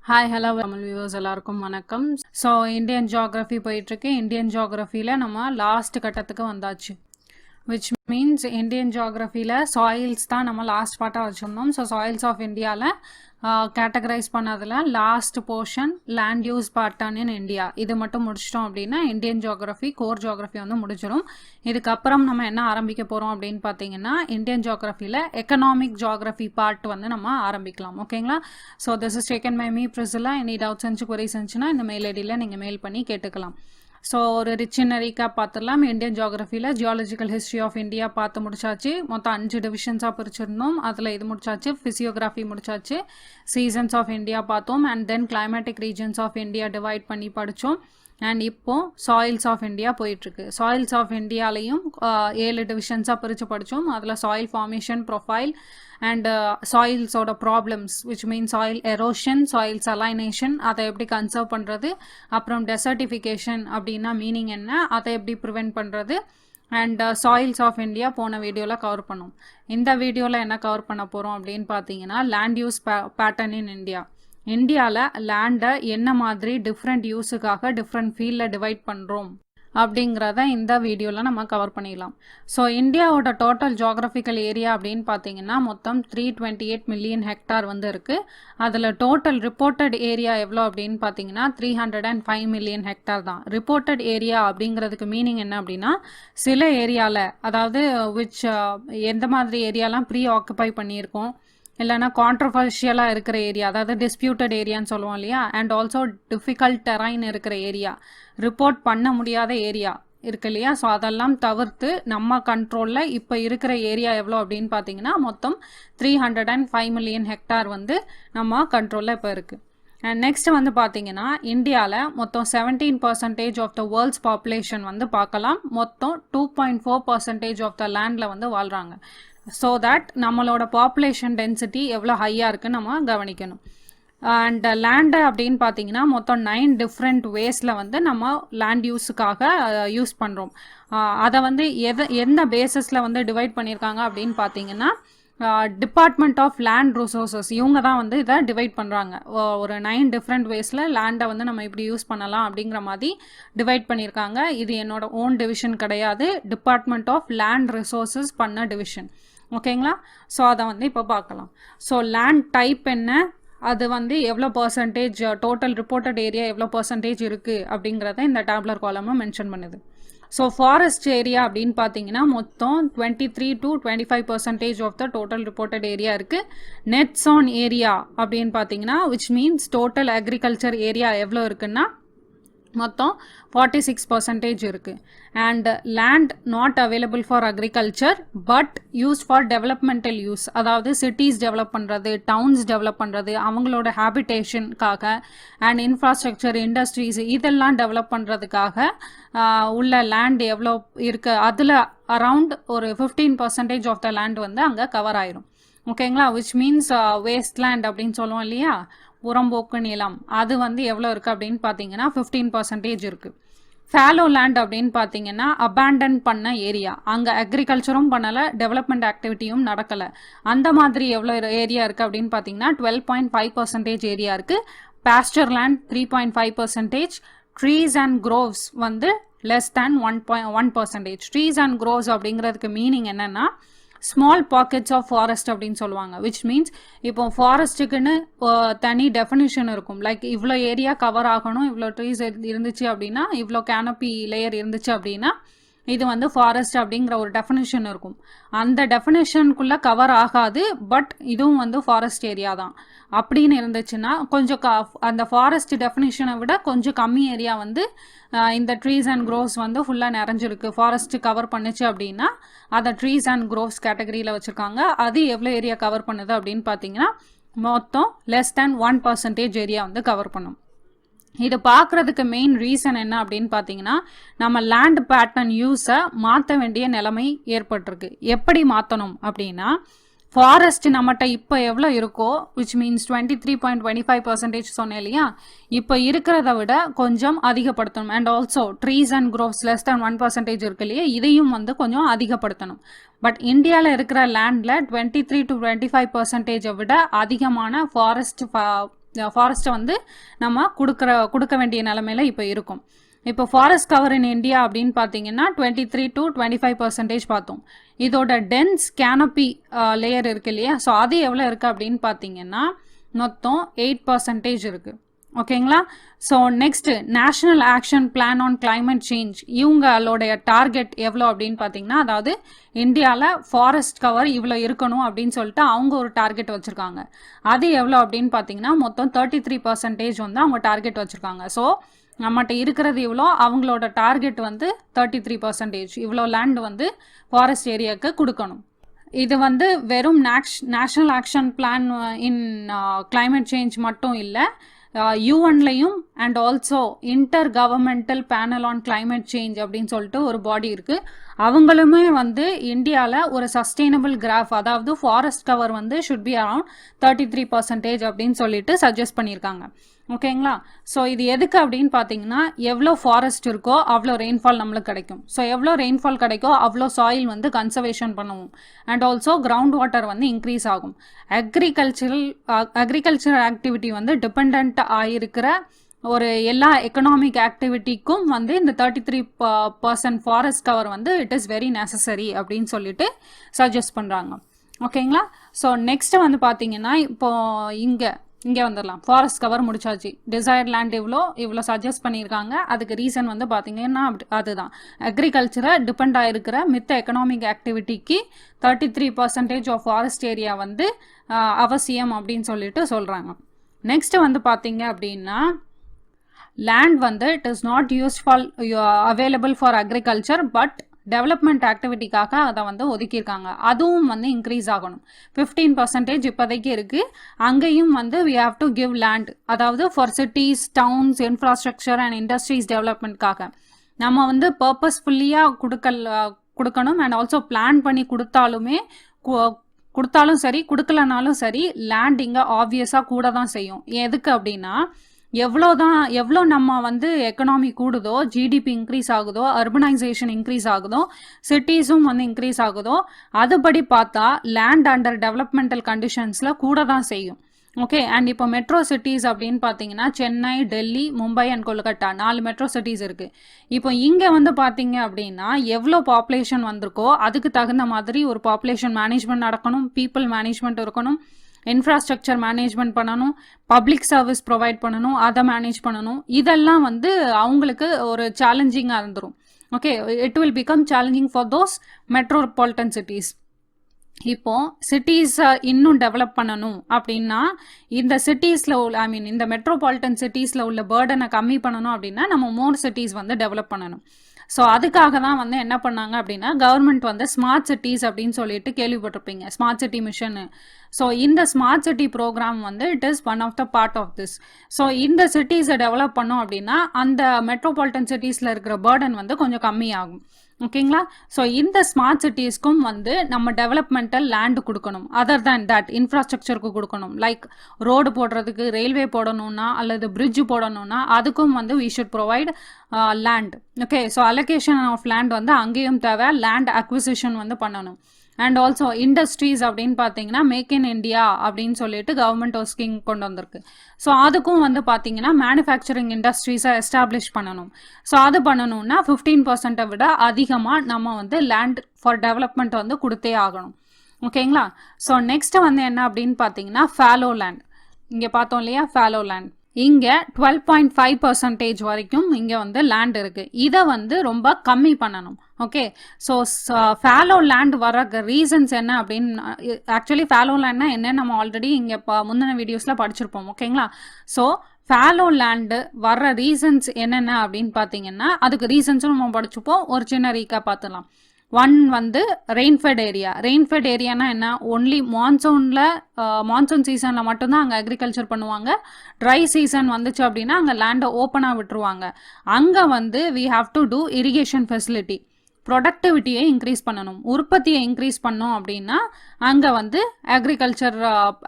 Hi hello Tamil viewers எல்லாருக்கும் வணக்கம். So Indian geography போயிட்டுருக்கு. இந்தியன் ஜியாகிரஃபியில் நம்ம லாஸ்ட் கட்டத்துக்கு வந்தாச்சு. விச் மீன்ஸ் இந்தியன் ஜியாகிரஃபியில் சாயில்ஸ் தான் நம்ம லாஸ்ட் பார்ட்டாக வச்சுருந்தோம். ஸோ சாயில்ஸ் ஆஃப் இந்தியாவில் கேட்டகரைஸ் பண்ணதில் last portion land use pattern in India இது மட்டும் முடிச்சிட்டோம் அப்படின்னா இந்தியன் ஜியாகிரஃபி கோர் ஜியாகிரஃபி வந்து முடிச்சிடும். இதுக்கப்புறம் நம்ம என்ன ஆரம்பிக்க போகிறோம் அப்படின்னு பார்த்தீங்கன்னா இந்தியன் ஜியாகிரஃபியில் எக்கனாமிக் ஜியாகிரஃபி பார்ட் வந்து நம்ம ஆரம்பிக்கலாம். ஓகேங்களா? So this is taken by me Priscilla. Any doubts இருந்துச்சு குவரிஸ் இருந்துச்சுன்னா இந்த மெயில் ஐடியில் நீங்கள் மெயில் பண்ணி கேட்டுக்கலாம். ஸோ ஒரு சின்ன ரீகேப் பார்த்துடலாம். இந்தியன் ஜியாகிரஃபியில் ஜியாலஜிக்கல் ஹிஸ்ட்ரி ஆஃப் இந்தியா பார்த்து முடிச்சாச்சு. மொத்தம் 5 டிவிஷன்ஸாக பிரிச்சிருந்தோம். அதில் இது முடிச்சாச்சு. ஃபிசியோகிராஃபி முடிச்சாச்சு. சீசன்ஸ் ஆஃப் இந்தியா பார்த்தோம். And then climatic regions of India divide பண்ணி படித்தோம். அண்ட் இப்போ சாயில்ஸ் ஆஃப் இந்தியா போயிட்டுருக்கு. சாயில்ஸ் ஆஃப் இந்தியாலையும் 7 டிவிஷன்ஸாக பிரித்து படித்தோம். அதில் சாயில் ஃபார்மேஷன் ப்ரொஃபைல் அண்ட் சாயில்ஸோட problems which mean soil erosion, soil salination, அதை எப்படி கன்சர்வ் பண்ணுறது, அப்புறம் டெசர்டிஃபிகேஷன் அப்படின்னா மீனிங் என்ன, அதை எப்படி ப்ரிவெண்ட் பண்ணுறது, அண்ட் சாயில்ஸ் ஆஃப் இந்தியா போன வீடியோவில் கவர் பண்ணோம். இந்த வீடியோவில் என்ன கவர் பண்ண போகிறோம் அப்படின்னு பார்த்தீங்கன்னா land use pattern in India. இந்தியாவில் லேண்டை என்ன மாதிரி டிஃப்ரெண்ட் யூஸுக்காக டிஃப்ரெண்ட் ஃபீல்டில் டிவைட் பண்ணுறோம் அப்படிங்கிறத இந்த வீடியோவில் நம்ம கவர் பண்ணிடலாம். ஸோ இந்தியாவோட டோட்டல் ஜியாகிரபிக்கல் ஏரியா அப்படின்னு பார்த்தீங்கன்னா மொத்தம் 328 மில்லியன் ஹெக்டார் வந்து இருக்குது. அதில் டோட்டல் ரிப்போர்ட்டட் ஏரியா எவ்வளோ அப்படின்னு பார்த்தீங்கன்னா 305 மில்லியன் ஹெக்டார் தான். ரிப்போர்ட்டட் ஏரியா அப்படிங்கிறதுக்கு மீனிங் என்ன அப்படின்னா சில ஏரியாவில் அதாவது எந்த மாதிரி ஏரியாலாம் ப்ரீ ஆக்குப்பை பண்ணியிருக்கோம் இல்லைனா கான்ட்ரவர்ஷியலாக இருக்கிற ஏரியா அதாவது டிஸ்பியூட்டட் ஏரியான்னு சொல்லுவோம் இல்லையா, அண்ட் ஆல்சோ டிஃபிகல்ட் டெரைன் இருக்கிற ஏரியா, ரிப்போர்ட் பண்ண முடியாத ஏரியா இருக்கு இல்லையா. ஸோ அதெல்லாம் தவிர்த்து நம்ம கண்ட்ரோலில் இப்போ இருக்கிற ஏரியா எவ்வளோ அப்படின்னு பார்த்தீங்கன்னா மொத்தம் 305 மில்லியன் ஹெக்டார் வந்து நம்ம கண்ட்ரோலில் இப்போ இருக்குது. அண்ட் நெக்ஸ்ட் வந்து பார்த்தீங்கன்னா இந்தியாவில் மொத்தம் 17% ஆஃப் த வேர்ல்ட்ஸ் பாப்புலேஷன் வந்து பார்க்கலாம். மொத்தம் 2.4% ஆஃப் த லேண்டில் வந்து வாழ்கிறாங்க. ஸோ தட் நம்மளோட பாப்புலேஷன் டென்சிட்டி எவ்வளோ ஹையாக இருக்குன்னு நம்ம கவனிக்கணும். அண்ட் லேண்டு அப்படின்னு பார்த்தீங்கன்னா மொத்தம் 9 டிஃப்ரெண்ட் வேஸில் வந்து நம்ம லேண்ட் யூஸுக்காக யூஸ் பண்ணுறோம். அதை வந்து எந்த பேசிஸில் வந்து டிவைட் பண்ணியிருக்காங்க அப்படின்னு பார்த்தீங்கன்னா டிபார்ட்மெண்ட் ஆஃப் லேண்ட் ரிசோர்ஸஸ் இவங்க தான் வந்து இதை டிவைட் பண்ணுறாங்க. ஒரு 9 டிஃப்ரெண்ட் வேஸில் லேண்டை வந்து நம்ம இப்படி யூஸ் பண்ணலாம் அப்படிங்கிற மாதிரி டிவைட் பண்ணியிருக்காங்க. இது என்னோட ஓன் டிவிஷன் கிடையாது, டிபார்ட்மெண்ட் ஆஃப் லேண்ட் ரிசோர்ஸஸ் பண்ண டிவிஷன். ஓகேங்களா? ஸோ அதை வந்து இப்போ பார்க்கலாம். ஸோ லேண்ட் டைப் என்ன, அது வந்து எவ்வளோ பர்சன்டேஜ் டோட்டல் ரிப்போர்ட்டட் ஏரியா எவ்வளோ பர்சன்டேஜ் இருக்குது அப்படிங்கிறத இந்த டேப்லர் காலமாக மென்ஷன் பண்ணுது. ஸோ ஃபாரஸ்ட் ஏரியா அப்படின்னு பார்த்தீங்கன்னா மொத்தம் 23 to 25% off the total reported area இருக்குது. நெட்ஸ் ஆன் ஏரியா அப்படின்னு பார்த்தீங்கன்னா which means total agriculture area எவ்வளோ இருக்குன்னா மொத்தம் 46% இருக்குது. And land not available for agriculture but use for developmental use, அதாவது சிட்டிஸ் டெவலப் பண்ணுறது, டவுன்ஸ் டெவலப் பண்ணுறது, அவங்களோட ஹேபிடேஷனுக்காக அண்ட் இன்ஃப்ராஸ்ட்ரக்சர், இண்டஸ்ட்ரீஸ் இதெல்லாம் டெவலப் பண்ணுறதுக்காக உள்ள லேண்ட் எவ்வளோ இருக்குது, அதில் அரவுண்ட் ஒரு 15% ஆஃப் த லேண்ட் வந்து அங்கே கவர் ஆயிரும். ஓகேங்களா? விச் மீன்ஸ் வேஸ்ட் லேண்ட் அப்படின்னு சொல்லுவோம் இல்லையா, புறம்போக்கு நிலம், அது வந்து எவ்வளோ இருக்குது அப்படின்னு பார்த்தீங்கன்னா 15% இருக்குது. ஃபேலோ லேண்ட் அப்படின்னு பார்த்தீங்கன்னா அபேண்டன் பண்ண ஏரியா, அங்கே அக்ரிகல்ச்சரும் பண்ணலை, டெவலப்மெண்ட் ஆக்டிவிட்டியும் நடக்கலை, அந்த மாதிரி எவ்வளோ ஏரியா இருக்குது அப்படின்னு பார்த்தீங்கன்னா 12.5% ஏரியா இருக்குது. Pastor land 3.5%. ட்ரீஸ் அண்ட் க்ரோவ்ஸ் வந்து லெஸ் தேன் 1%. ட்ரீஸ் அண்ட் க்ரோவ்ஸ் அப்படிங்கிறதுக்கு மீனிங் என்னென்னா ஸ்மால் பாக்கெட்ஸ் ஆஃப் ஃபாரஸ்ட் அப்படின்னு சொல்லுவாங்க. விச் மீன்ஸ் இப்போ ஃபாரஸ்ட்டுக்குன்னு தனி டெஃபினிஷன் இருக்கும். லைக் இவ்வளோ ஏரியா கவர் ஆகணும், இவ்வளோ ட்ரீஸ் இருந்துச்சு அப்படின்னா, இவ்வளோ கேனப்பி லேயர் இருந்துச்சு அப்படின்னா இது வந்து ஃபாரஸ்ட் அப்படிங்கிற ஒரு டெஃபினிஷன் இருக்கும். அந்த டெஃபினிஷனுக்குள்ளே கவர் ஆகாது, பட் இதுவும் வந்து ஃபாரஸ்ட் ஏரியா தான் அப்படின்னு இருந்துச்சுன்னா கொஞ்சம் அந்த ஃபாரஸ்ட் டெஃபினிஷனை விட கொஞ்சம் கம்மி ஏரியா வந்து இந்த ட்ரீஸ் அண்ட் க்ரோவ்ஸ் வந்து ஃபுல்லாக நிறைஞ்சிருக்கு, ஃபாரஸ்ட் கவர் பண்ணுச்சு அப்படின்னா அதை ட்ரீஸ் அண்ட் க்ரோவ்ஸ் கேட்டகரியில் வச்சுருக்காங்க. அது எவ்வளோ ஏரியா கவர் பண்ணுது அப்படின்னு பார்த்தீங்கன்னா மொத்தம் லெஸ் தேன் 1% ஏரியா வந்து கவர் பண்ணும். இது பார்க்குறதுக்கு மெயின் ரீசன் என்ன அப்படின்னு பார்த்தீங்கன்னா நம்ம லேண்ட் பேட்டர்ன் யூஸை மாற்ற வேண்டிய நிலைமை ஏற்பட்டிருக்கு. எப்படி மாற்றணும் அப்படின்னா ஃபாரஸ்ட் நம்மகிட்ட இப்போ எவ்வளோ இருக்கோ விச் மீன்ஸ் 23.25% சொன்னேன் இல்லையா, இப்போ இருக்கிறத விட கொஞ்சம் அதிகப்படுத்தணும். And also trees and groves less than 1% இருக்கு இல்லையா, இதையும் வந்து கொஞ்சம் அதிகப்படுத்தணும். பட் இந்தியாவில் இருக்கிற லேண்டில் 23 to 25% விட அதிகமான ஃபாரஸ்ட் ஃபாரஸ்ட்டை வந்து நம்ம கொடுக்க வேண்டிய நிலமையில இப்போ இருக்கும். இப்போ ஃபாரஸ்ட் கவர் இன் இந்தியா அப்படின்னு பார்த்தீங்கன்னா 23 to 25% பார்த்தோம். இதோட டென்ஸ் கேனப்பி லேயர் இருக்கு இல்லையா, ஸோ அது எவ்வளோ இருக்குது அப்படின்னு பார்த்தீங்கன்னா மொத்தம் 8% இருக்குது. ஓகேங்களா. So next national action plan on climate change, இவங்களோடைய டார்கெட் எவ்வளோ அப்படின்னு பார்த்தீங்கன்னா, அதாவது இந்தியாவில் ஃபாரஸ்ட் கவர் இவ்வளோ இருக்கணும் அப்படின்னு சொல்லிட்டு அவங்க ஒரு டார்கெட் வச்சுருக்காங்க. அது எவ்வளோ அப்படின்னு பார்த்தீங்கன்னா மொத்தம் 33% வந்து அவங்க டார்கெட் வச்சுருக்காங்க. ஸோ நம்மகிட்ட இருக்கிறது இவ்வளோ, அவங்களோட டார்கெட் வந்து 33%. இவ்வளோ லேண்ட் வந்து ஃபாரஸ்ட் ஏரியாவுக்கு கொடுக்கணும். இது வந்து வெறும் national action plan in climate change மட்டும் இல்லை, யூஎன்லையும் and also intergovernmental panel on climate change அப்படின்னு சொல்லிட்டு ஒரு பாடி இருக்குது. அவங்களுமே வந்து இந்தியாவில் ஒரு சஸ்டெயினபிள் கிராஃப், அதாவது ஃபாரஸ்ட் கவர் வந்து ஷுட் பி அரவுண்ட் 33% அப்படின்னு சொல்லிட்டு சஜஸ்ட் பண்ணியிருக்காங்க. ஓகேங்களா. ஸோ இது எதுக்கு அப்படின்னு பார்த்தீங்கன்னா, எவ்வளோ ஃபாரஸ்ட் இருக்கோ அவ்வளோ ரெயின்ஃபால் நம்மளுக்கு கிடைக்கும். ஸோ எவ்வளோ ரெயின்ஃபால் கிடைக்கோ அவ்வளோ சாயில் வந்து கன்சர்வேஷன் பண்ணுவோம். அண்ட் ஆல்சோ கிரவுண்ட் வாட்டர் வந்து இன்க்ரீஸ் ஆகும். அக்ரிகல்ச்சரல் ஆக்டிவிட்டி வந்து டிபெண்ட் ஆகிருக்கிற ஒரு எல்லா எக்கனாமிக் ஆக்டிவிட்டிக்கும் வந்து இந்த 33% ஃபாரஸ்ட் கவர் வந்து இட் இஸ் வெரி நெசசரி அப்படின்னு சொல்லிட்டு சஜஸ்ட் பண்ணுறாங்க. ஓகேங்களா. ஸோ நெக்ஸ்ட் வந்து பார்த்தீங்கன்னா, இப்போ இங்கே வந்துடலாம். ஃபாரஸ்ட் கவர் முடிச்சாச்சு. டிசைர்ட் லேண்ட் இவ்வளோ சஜஸ்ட் பண்ணியிருக்காங்க. அதுக்கு ரீசன் வந்து பார்த்தீங்கன்னா அதுதான் அக்ரிகல்ச்சரை டிபெண்ட் ஆகிருக்கிற மித்த எக்கனாமிக் ஆக்டிவிட்டிக்கு 33% ஆஃப் ஃபாரஸ்ட் ஏரியா வந்து அவசியம் அப்படின்னு சொல்லிட்டு சொல்கிறாங்க. நெக்ஸ்ட் வந்து பார்த்தீங்க அப்படின்னா, லேண்ட் வந்து it is not useful available for agriculture, but development ஆக்டிவிட்டிக்காக அதை வந்து ஒதுக்கியிருக்காங்க. அதுவும் வந்து இன்க்ரீஸ் ஆகணும். 15% இப்போதைக்கு இருக்குது. அங்கேயும் வந்து we have to give land, அதாவது for cities, towns, infrastructure and industries டெவலப்மெண்ட்காக நம்ம வந்து பர்பஸ்ஃபுல்லியாக கொடுக்கணும். அண்ட் ஆல்சோ பிளான் பண்ணி கொடுத்தாலும் சரி, கொடுக்கலனாலும் சரி, லேண்ட் இங்கே ஆப்வியஸாக கூட தான் செய்யும். எதுக்கு அப்படின்னா, எவ்வளோ நம்ம வந்து எக்கனாமி கூடுதோ, ஜிடிபி இன்க்ரீஸ் ஆகுதோ, அர்பனைசேஷன் இன்க்ரீஸ் ஆகுதோ, சிட்டிஸும் வந்து இன்க்ரீஸ் ஆகுதோ, அதுபடி பார்த்தா லேண்ட் அண்டர் டெவலப்மெண்டல் கண்டிஷன்ஸில் கூட தான் செய்யும். ஓகே. அண்ட் இப்போ மெட்ரோ சிட்டிஸ் அப்படின்னு பார்த்தீங்கன்னா Chennai, Delhi, Mumbai and Kolkata 4 metro cities இருக்குது. இப்போ இங்கே வந்து பார்த்தீங்க அப்படின்னா எவ்வளோ பாப்புலேஷன் வந்திருக்கோ அதுக்கு தகுந்த மாதிரி ஒரு பாப்புலேஷன் மேனேஜ்மெண்ட் நடக்கணும், பீப்புள் மேனேஜ்மெண்ட் இருக்கணும், இன்ஃப்ராஸ்ட்ரக்சர் மேனேஜ்மெண்ட் பண்ணணும், பப்ளிக் சர்வீஸ் ப்ரொவைட் பண்ணணும், அதை மேனேஜ் பண்ணணும். இதெல்லாம் வந்து அவங்களுக்கு ஒரு சேலஞ்சிங்காக இருந்துடும். Okay. It will become challenging for those metropolitan cities. இப்போ சிட்டிஸை இன்னும் டெவலப் பண்ணணும் அப்படின்னா, இந்த சிட்டிஸில் உள்ள இந்த மெட்ரோபாலிட்டன் சிட்டிஸில் உள்ள பேர்டனை கம்மி பண்ணணும் அப்படின்னா நம்ம மோர் சிட்டிஸ் வந்து டெவலப் பண்ணணும். ஸோ அதுக்காக தான் வந்து என்ன பண்ணாங்க அப்படின்னா, கவர்மெண்ட் வந்து ஸ்மார்ட் சிட்டிஸ் அப்படின்னு சொல்லிட்டு கேள்விப்பட்டிருப்பீங்க, ஸ்மார்ட் சிட்டி மிஷன். ஸோ இந்த ஸ்மார்ட் சிட்டி ப்ரோக்ராம் வந்து it is one of the part of this. So இந்த சிட்டிஸை டெவலப் பண்ணோம் அப்படின்னா அந்த மெட்ரோபாலிட்டன் சிட்டிஸில் இருக்கிற பேர்டன் வந்து கொஞ்சம் கம்மியாகும். ஓகேங்களா. ஸோ இந்த ஸ்மார்ட் சிட்டிஸ்க்கும் வந்து நம்ம டெவலப்மெண்டல் லேண்டு கொடுக்கணும். அதர் தேன் தட் இன்ஃப்ராஸ்ட்ரக்சருக்கு கொடுக்கணும். லைக் ரோடு போடுறதுக்கு, ரயில்வே போடணும்னா அல்லது பிரிட்ஜ் போடணும்னா அதுக்கும் வந்து we should provide land. Okay. So allocation of land வந்து அங்கேயும் தேவை, லேண்ட் அக்விசிஷன் வந்து பண்ணணும். அண்ட் ஆல்சோ இண்டஸ்ட்ரீஸ் அப்படின்னு பார்த்தீங்கன்னா மேக் இன் இண்டியா அப்படின்னு சொல்லிட்டு கவர்மெண்ட் ஒரு ஸ்கீம் கொண்டு வந்திருக்கு. ஸோ அதுக்கும் வந்து பார்த்தீங்கன்னா மேனுஃபேக்சரிங் இண்டஸ்ட்ரீஸை எஸ்டாப்ளிஷ் பண்ணணும். ஸோ அது பண்ணணும்னா 15% விட அதிகமாக நம்ம வந்து லேண்ட் ஃபார் டெவலப்மெண்ட் வந்து கொடுத்தே ஆகணும். ஓகேங்களா. ஸோ நெக்ஸ்ட் வந்து என்ன அப்படின்னு பார்த்தீங்கன்னா ஃபாலோ லேண்ட். இங்கே பார்த்தோம் இல்லையா, ஃபாலோ லேண்ட். இங்கே 12.5% வரைக்கும் இங்கே வந்து லேண்ட் இருக்குது. இதை வந்து ரொம்ப கம்மி பண்ணணும். ஓகே. ஸோ ஃபாலோ லேண்ட் வர ரீசன்ஸ் என்ன அப்படின்னு, ஆக்சுவலி ஃபாலோ லேண்ட்னா என்ன நம்ம ஆல்ரெடி இங்கே முந்தின வீடியோஸில் படிச்சிருப்போம். ஓகேங்களா. ஸோ ஃபாலோ லேண்டு வர்ற ரீசன்ஸ் என்னென்ன அப்படின்னு பார்த்தீங்கன்னா, அதுக்கு ரீசன்ஸும் நம்ம படிச்சுப்போம். ஒரு சின்ன ரீக்காக பார்த்துலாம். ஒன் வந்து ரெயின்ஃபெட் ஏரியா. ரெயின்ஃபெட் ஏரியானா என்ன, ஒன்லி மான்சூன் சீசனில் மட்டும்தான் அங்கே அக்ரிகல்ச்சர் பண்ணுவாங்க. ட்ரை சீசன் வந்துச்சு அப்படின்னா அங்கே லேண்டை ஓப்பனாக விட்டுருவாங்க. அங்கே வந்து we have to do irrigation facility. ப்ரொடக்டிவிட்டியை இன்க்ரீஸ் பண்ணணும், உற்பத்தியை இன்க்ரீஸ் பண்ணோம் அப்படின்னா அங்கே வந்து அக்ரிகல்ச்சர்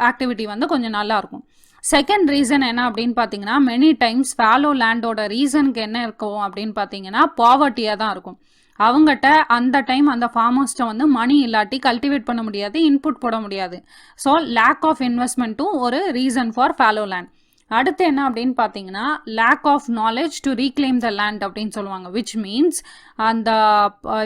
ஆக்டிவிட்டி வந்து கொஞ்சம் நல்லாயிருக்கும். செகண்ட் ரீசன் என்ன அப்படின்னு பார்த்தீங்கன்னா, மெனி டைம்ஸ் ஃபாலோ லேண்டோட ரீசனுக்கு என்ன இருக்கும் அப்படின்னு பார்த்தீங்கன்னா பாவர்ட்டியாக தான் இருக்கும். அவங்ககிட்ட அந்த டைம் அந்த ஃபார்மர்ஸ்ட்டை வந்து மணி இல்லாட்டி கல்டிவேட் பண்ண முடியாது, இன்புட் போட முடியாது. ஸோ லேக் ஆஃப் இன்வெஸ்ட்மெண்ட்டும் ஒரு ரீசன் ஃபார் ஃபாலோ லேண்ட். அடுத்து என்ன அப்படின்னு பார்த்தீங்கன்னா lack of knowledge to reclaim the land அப்படின்னு சொல்லுவாங்க. விச் மீன்ஸ் அந்த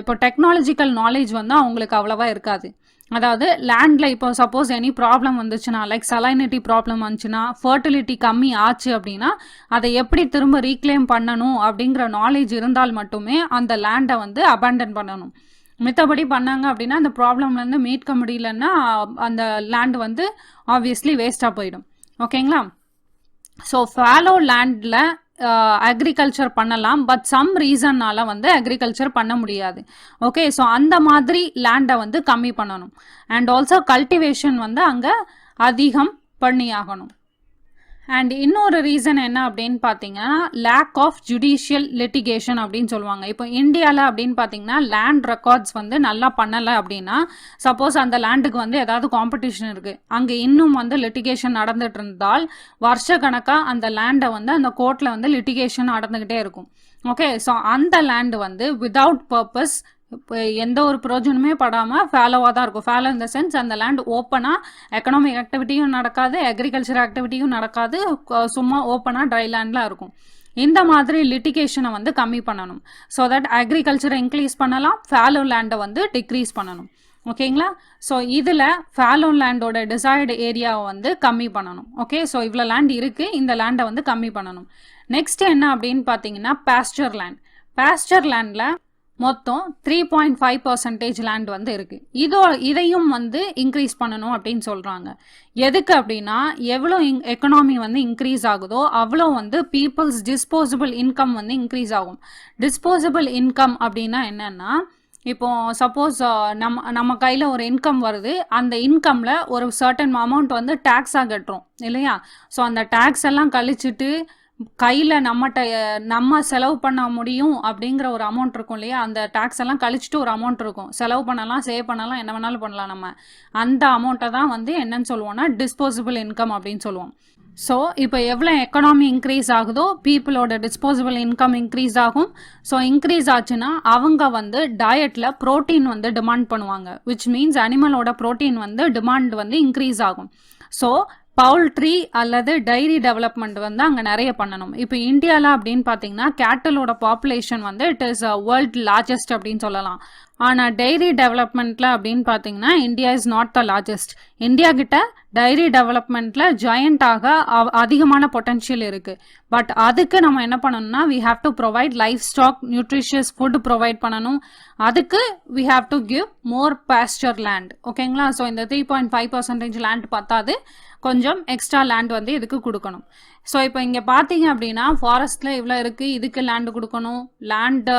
இப்போ டெக்னாலஜிக்கல் நாலேஜ் வந்து அவங்களுக்கு அவ்வளோவா இருக்காது. அதாவது லேண்டில் இப்போ சப்போஸ் எனி ப்ராப்ளம் வந்துச்சுன்னா, லைக் சலைனிட்டி ப்ராப்ளம் வந்துச்சுன்னா, ஃபர்டிலிட்டி கம்மி ஆச்சு அப்படின்னா அதை எப்படி திரும்ப ரீக்ளைம் பண்ணணும் அப்படிங்கிற நாலேஜ் இருந்தால் மட்டுமே அந்த லேண்டை வந்து அபேண்டன் பண்ணணும். மித்தபடி பண்ணாங்க அப்படின்னா அந்த ப்ராப்ளம்லேருந்து மீட்க முடியலன்னா அந்த லேண்ட் வந்து ஆப்வியஸ்லி வேஸ்ட்டாக போயிடும். ஓகேங்களா? ஸோ ஃபாலோ லேண்டில் அக்ரிகல்ச்சர் பண்ணலாம், பட் சம் ரீசன்னால வந்து அக்ரிகல்ச்சர் பண்ண முடியாது. ஓகே, ஸோ அந்த மாதிரி லேண்டை வந்து கம்மி பண்ணணும். அண்ட் ஆல்சோ கல்டிவேஷன் வந்து அங்கே அதிகம் பண்ணியாகணும். அண்ட் இன்னொரு ரீசன் என்ன அப்படின்னு பார்த்தீங்கன்னா லேக் ஆஃப் ஜுடிஷியல் லிட்டிகேஷன் அப்படின்னு சொல்லுவாங்க. இப்போ இந்தியாவில் அப்படின்னு பார்த்தீங்கன்னா லேண்ட் ரெக்கார்ட்ஸ் வந்து நல்லா பண்ணலை அப்படின்னா, சப்போஸ் அந்த லேண்டுக்கு வந்து ஏதாவது காம்படிஷன் இருக்குது, அங்கே இன்னும் வந்து லிட்டிகேஷன் நடந்துட்டு இருந்தால் வருஷ கணக்காக அந்த லேண்டை வந்து அந்த கோர்ட்டில் வந்து லிட்டிகேஷன் நடந்துக்கிட்டே இருக்கும். ஓகே, ஸோ அந்த லேண்டு வந்து விதவுட் பர்பஸ் இப்போ எந்த ஒரு பிரயோஜனமே படாமல் ஃபேலோவாக தான் இருக்கும். ஃபேலோ இந்த சென்ஸ் அந்த லேண்ட் ஓப்பனாக எக்கனாமிக் ஆக்டிவிட்டியும் நடக்காது, அக்ரிகல்ச்சர் ஆக்டிவிட்டியும் நடக்காது, சும்மா ஓப்பனாக ட்ரை லேண்டில் இருக்கும். இந்த மாதிரி லிட்டிகேஷனை வந்து கம்மி பண்ணணும். ஸோ தட் அக்ரிகல்ச்சரை இன்க்ரீஸ் பண்ணலாம், ஃபேலோ லேண்டை வந்து டிக்ரீஸ் பண்ணணும். ஓகேங்களா? ஸோ இதில் ஃபேலோ லேண்டோட டிசைர்டு ஏரியாவை வந்து கம்மி பண்ணணும். ஓகே, ஸோ இவ்வளோ லேண்ட் இருக்குது, இந்த லேண்டை வந்து கம்மி பண்ணணும். நெக்ஸ்ட் என்ன அப்படின்னு பார்த்தீங்கன்னா பாஸ்டர் லேண்ட். பாஸ்டர் லேண்டில் மொத்தம் 3.5% லேண்ட் வந்து இருக்குது. இதையும் வந்து இன்க்ரீஸ் பண்ணணும் அப்படின்னு சொல்கிறாங்க. எதுக்கு அப்படின்னா எவ்வளோ எக்கனாமி வந்து இன்க்ரீஸ் ஆகுதோ அவ்வளோ வந்து பீப்புள்ஸ் டிஸ்போசபிள் இன்கம் வந்து இன்க்ரீஸ் ஆகும். டிஸ்போசபிள் இன்கம் அப்படின்னா என்னென்னா, இப்போ சப்போஸ் நம்ம கையில் ஒரு இன்கம் வருது, அந்த இன்கமில் ஒரு சர்டன் அமௌண்ட் வந்து டேக்ஸாக கட்டுறோம் இல்லையா? ஸோ அந்த டேக்ஸ் எல்லாம் கழிச்சிட்டு கையில் நம்ம செலவு பண்ண முடியும் அப்படிங்கிற ஒரு அமௌண்ட் இருக்கும் இல்லையா? அந்த டேக்ஸ் எல்லாம் கழிச்சிட்டு ஒரு அமௌண்ட் இருக்கும், செலவு பண்ணலாம், சேவ் பண்ணலாம், என்ன வேணாலும் பண்ணலாம். நம்ம அந்த அமௌண்ட்டை தான் வந்து என்னன்னு சொல்லுவோம்னா டிஸ்போசபிள் இன்கம் அப்படின்னு சொல்லுவோம். ஸோ இப்போ எவ்வளோ எக்கனாமி இன்க்ரீஸ் ஆகுதோ பீப்புளோட டிஸ்போசபிள் இன்கம் இன்க்ரீஸ் ஆகும். ஸோ இன்க்ரீஸ் ஆச்சுன்னா அவங்க வந்து டயட்டில் ப்ரோட்டீன் வந்து டிமாண்ட் பண்ணுவாங்க. விச் மீன்ஸ் அனிமலோட ப்ரோட்டீன் வந்து டிமாண்ட் வந்து இன்க்ரீஸ் ஆகும். ஸோ பவுல்ட்ரி அல்லது டைரி டெவலப்மெண்ட் வந்து அங்கே நிறைய பண்ணணும். இப்போ இந்தியாவில் அப்படின்னு பார்த்தீங்கன்னா கேட்டலோட பாப்புலேஷன் வந்து இட் இஸ் வேர்ல்ட் லார்ஜஸ்ட் அப்படின்னு சொல்லலாம். ஆனால் டைரி டெவலப்மெண்ட்டில் அப்படின்னு பார்த்தீங்கன்னா India is not the largest. India கிட்ட டைரி டெவலப்மெண்ட்டில் ஜாயிண்டாக அதிகமான பொட்டன்ஷியல் இருக்குது. பட் அதுக்கு நம்ம என்ன பண்ணணும்னா we have to provide livestock nutritious food provide பண்ணணும். அதுக்கு we have to give more pasture land. ஓகேங்களா? ஸோ இந்த 3.5% லேண்ட் பார்த்தாது, கொஞ்சம் எக்ஸ்ட்ரா லேண்ட் வந்து இதுக்கு கொடுக்கணும். ஸோ இப்போ இங்கே பார்த்தீங்க அப்படின்னா ஃபாரஸ்ட்டில் இவ்வளோ இருக்குது, இதுக்கு லேண்டு கொடுக்கணும். லேண்ட்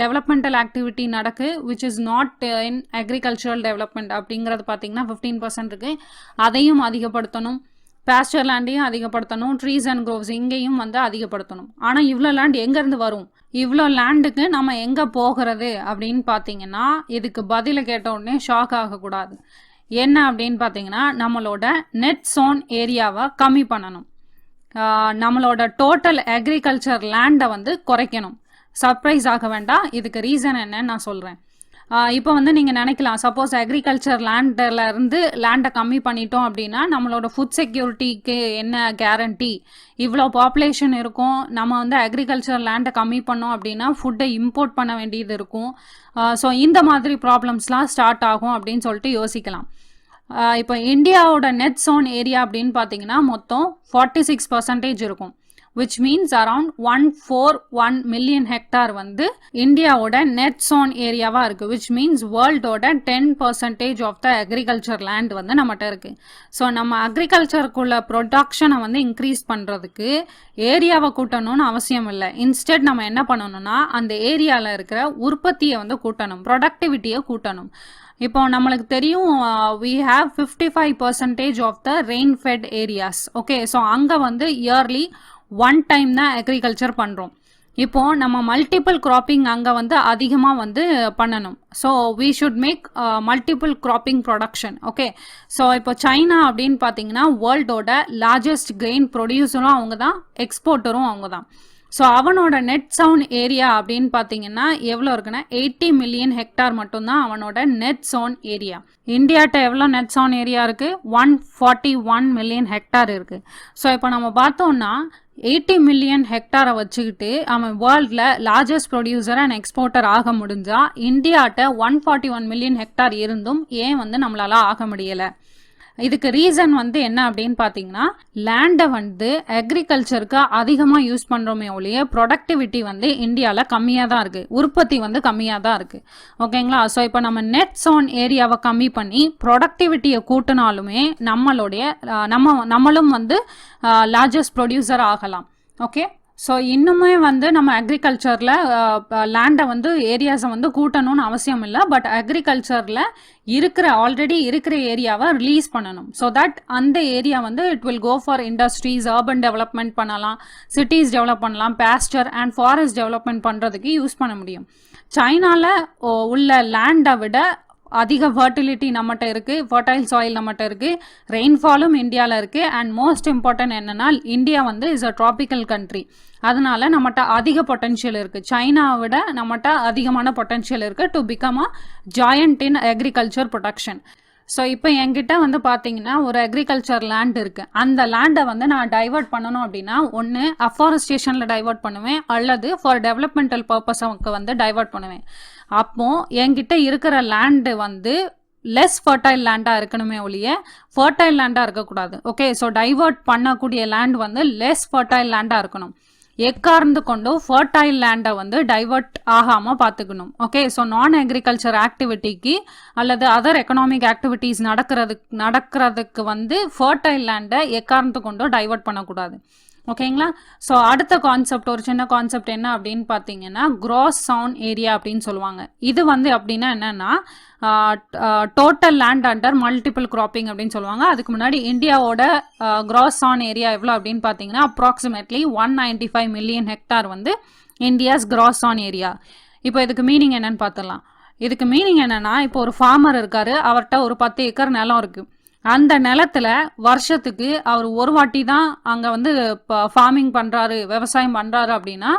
டெவலப்மெண்டல் ஆக்டிவிட்டி நடக்கு which is not in agricultural development அப்படிங்கிறது பார்த்தீங்கன்னா 15% இருக்குது, அதையும் அதிகப்படுத்தணும். பாஸ்டர் லேண்டையும் அதிகப்படுத்தணும், ட்ரீஸ் அண்ட் க்ரோவ்ஸ் இங்கேயும் வந்து அதிகப்படுத்தணும். ஆனால் இவ்வளோ லேண்ட் எங்கேருந்து வரும்? இவ்வளோ லேண்டுக்கு நம்ம எங்கே போகிறது அப்படின்னு பார்த்தீங்கன்னா இதுக்கு பதிலை கேட்ட உடனே ஷாக் ஆகக்கூடாது. என்ன அப்படின்னு பார்த்தீங்கன்னா நம்மளோட நெட் சோன் ஏரியாவை கம்மி பண்ணணும், நம்மளோட டோட்டல் அக்ரிகல்ச்சர் லேண்டை வந்து குறைக்கணும். சர்ப்ரைஸ் ஆக வேண்டாம், இதுக்கு ரீசன் என்னன்னு நான் சொல்கிறேன். இப்போ வந்து நீங்கள் நினைக்கலாம் சப்போஸ் அக்ரிகல்ச்சர் லேண்டில் லேண்டை கம்மி பண்ணிட்டோம் அப்படின்னா நம்மளோட ஃபுட் செக்யூரிட்டிக்கு என்ன கேரண்டி? இவ்வளோ பாப்புலேஷன் இருக்கும், நம்ம வந்து அக்ரிகல்ச்சர் லேண்டை கம்மி பண்ணோம் அப்படின்னா ஃபுட்டை இம்போர்ட் பண்ண வேண்டியது இருக்கும். ஸோ இந்த மாதிரி ப்ராப்ளம்ஸ்லாம் ஸ்டார்ட் ஆகும் அப்படின்னு சொல்லிட்டு யோசிக்கலாம். இப்போ இந்தியாவோட நெட் சோன் ஏரியா அப்படின்னு பார்த்தீங்கன்னா மொத்தம் 46% இருக்கும். Which means around 141 million hectare வந்து இந்தியாவோட நெட் சோன் ஏரியாவாக இருக்குது. விச் மீன்ஸ் வேர்ல்டோட 10% ஆஃப் த அக்ரிகல்ச்சர் லேண்ட் வந்து நம்மகிட்ட இருக்குது. ஸோ நம்ம அக்ரிகல்ச்சருக்குள்ள ப்ரொடக்ஷனை வந்து இன்க்ரீஸ் பண்ணுறதுக்கு ஏரியாவை கூட்டணும்னு அவசியம் இல்லை. இன்ஸ்டெட் நம்ம என்ன பண்ணணும்னா அந்த ஏரியாவில் இருக்கிற உற்பத்தியை வந்து கூட்டணும், ப்ரொடக்டிவிட்டியை கூட்டணும். இப்போ நம்மளுக்கு தெரியும் we have 55% of the rain fed areas. Okay, so அங்கே வந்து இயர்லி 1 டைம் தான் அக்ரிகல்ச்சர் பண்ணுறோம். இப்போது நம்ம மல்டிபிள் கிராப்பிங் அங்கே வந்து அதிகமாக வந்து பண்ணணும். So we should make multiple cropping production. Okay, so இப்போ சைனா அப்படின்னு பார்த்தீங்கன்னா வேர்ல்டோட லார்ஜஸ்ட் கிரெயின் ப்ரொடியூசரும் அவங்க தான், எக்ஸ்போர்ட்டரும் அவங்க தான். ஸோ அவனோட நெட் சவுண்ட் ஏரியா அப்படின்னு பார்த்தீங்கன்னா எவ்வளோ இருக்குன்னா 80 மில்லியன் ஹெக்டார் மட்டும்தான் அவனோட நெட் சவுண்ட் ஏரியா. இந்தியாட்ட எவ்வளோ நெட் சவுண்ட் ஏரியா இருக்குது? 141 மில்லியன் ஹெக்டார் இருக்குது. ஸோ இப்போ நம்ம பார்த்தோம்னா 80 மில்லியன் ஹெக்டாரை வச்சுக்கிட்டு அவன் வேர்ல்டில் லார்ஜஸ்ட் ப்ரொடியூசர் அண்ட் எக்ஸ்போர்ட்டர் ஆக முடிஞ்சா இந்தியாட்ட 141 மில்லியன் ஹெக்டார் இருந்தும் ஏன் வந்து நம்மளால ஆக முடியலை? இதுக்கு ரீசன் வந்து என்ன அப்படின்னு பார்த்தீங்கன்னா, லேண்டை வந்து அக்ரிகல்ச்சருக்கு அதிகமாக யூஸ் பண்ணுறோமே ஒழிய ப்ரொடக்டிவிட்டி வந்து இந்தியாவில் கம்மியாக தான் இருக்குது, உற்பத்தி வந்து கம்மியாக தான் இருக்குது. ஓகேங்களா? ஸோ இப்போ நம்ம நெட் சோன் ஏரியாவை கம்மி பண்ணி ப்ரொடக்டிவிட்டியை கூட்டினாலுமே நம்மளும் வந்து லார்ஜஸ்ட் ப்ரொடியூசர் ஆகலாம். ஓகே, ஸோ இன்னுமே வந்து நம்ம அக்ரிகல்ச்சரில் லேண்டை வந்து ஏரியாஸை வந்து கூட்டணும்னு அவசியம் இல்லை. பட் அக்ரிகல்ச்சரில் ஆல்ரெடி இருக்கிற ஏரியாவை ரிலீஸ் பண்ணணும். ஸோ தட் அந்த ஏரியா வந்து it will go for industries, urban development பண்ணலாம், சிட்டிஸ் டெவலப் பண்ணலாம், பாஸ்டர் அண்ட் ஃபாரஸ்ட் டெவலப்மெண்ட் பண்ணுறதுக்கு யூஸ் பண்ண முடியும். சைனாவில் உள்ள லேண்டை விட அதிக ஃபர்டிலிட்டி நம்மகிட்ட இருக்குது, ஃபர்டைல் சாயில் நம்மகிட்ட இருக்குது, ரெயின்ஃபாலும் இந்தியாவில் இருக்குது. அண்ட் மோஸ்ட் இம்பார்ட்டன்ட் என்னென்னா இந்தியா வந்து இஸ் அ ட்ராபிக்கல் கண்ட்ரி. அதனால நம்மகிட்ட அதிக பொட்டென்ஷியல் இருக்குது. சைனாவை விட நம்மகிட்ட அதிகமான பொட்டென்ஷியல் இருக்குது to become a giant in agriculture production. So இப்போ என்கிட்ட வந்து பார்த்தீங்கன்னா ஒரு அக்ரிகல்ச்சர் லேண்ட் இருக்குது. அந்த லேண்டை வந்து நான் டைவர்ட் பண்ணணும் அப்படின்னா ஒன்று அஃபாரஸ்டேஷனில் டைவர்ட் பண்ணுவேன், அல்லது ஃபார் டெவலப்மெண்டல் பர்பஸுக்கு வந்து டைவர்ட் பண்ணுவேன். அப்போது என்கிட்ட இருக்கிற லேண்டு வந்து லெஸ் ஃபர்டைல் லேண்டாக இருக்கணுமே ஒழிய ஃபர்டைல் லேண்டாக இருக்கக்கூடாது. ஓகே, ஸோ டைவர்ட் பண்ணக்கூடிய லேண்ட் வந்து லெஸ் ஃபர்டைல் லேண்டாக இருக்கணும். எக்கார்ந்து கொண்டு ஃபர்டைல் லேண்டை வந்து டைவர்ட் ஆகாமல் பார்த்துக்கணும். ஓகே, ஸோ நான் அக்ரிகல்ச்சர் ஆக்டிவிட்டிக்கு அல்லது அதர் எக்கனாமிக் ஆக்டிவிட்டீஸ் நடக்கிறதுக்கு வந்து ஃபர்டைல் லேண்டை எக்கார்ந்து கொண்டு டைவர்ட் பண்ணக்கூடாது. ஓகேங்களா? ஸோ அடுத்த கான்செப்ட், ஒரு சின்ன கான்செப்ட் என்ன அப்படின்னு பார்த்தீங்கன்னா கிராஸ் சவுண்ட் ஏரியா அப்படின்னு சொல்லுவாங்க. இது வந்து அப்படின்னா என்னன்னா total land under multiple cropping அப்படின்னு சொல்லுவாங்க. அதுக்கு முன்னாடி இந்தியாவோட கிராஸ் சவுண்ட் ஏரியா எவ்வளோ அப்படின்னு பார்த்தீங்கன்னா அப்ராக்சிமேட்லி 195 மில்லியன் ஹெக்டார் வந்து இந்தியாஸ் கிராஸ் சவுண்ட் ஏரியா. இப்போ இதுக்கு மீனிங் என்னன்னு பார்த்துடலாம். இதுக்கு மீனிங் என்னன்னா, இப்போ ஒரு ஃபார்மர் இருக்காரு, அவர்கிட்ட ஒரு 10 ஏக்கர் நிலம் இருக்குது. அந்த நிலத்துல வருஷத்துக்கு அவர் ஒரு வாட்டி தான் அங்கே வந்து ஃபார்மிங் பண்ணுறாரு, விவசாயம் பண்ணுறாரு அப்படின்னா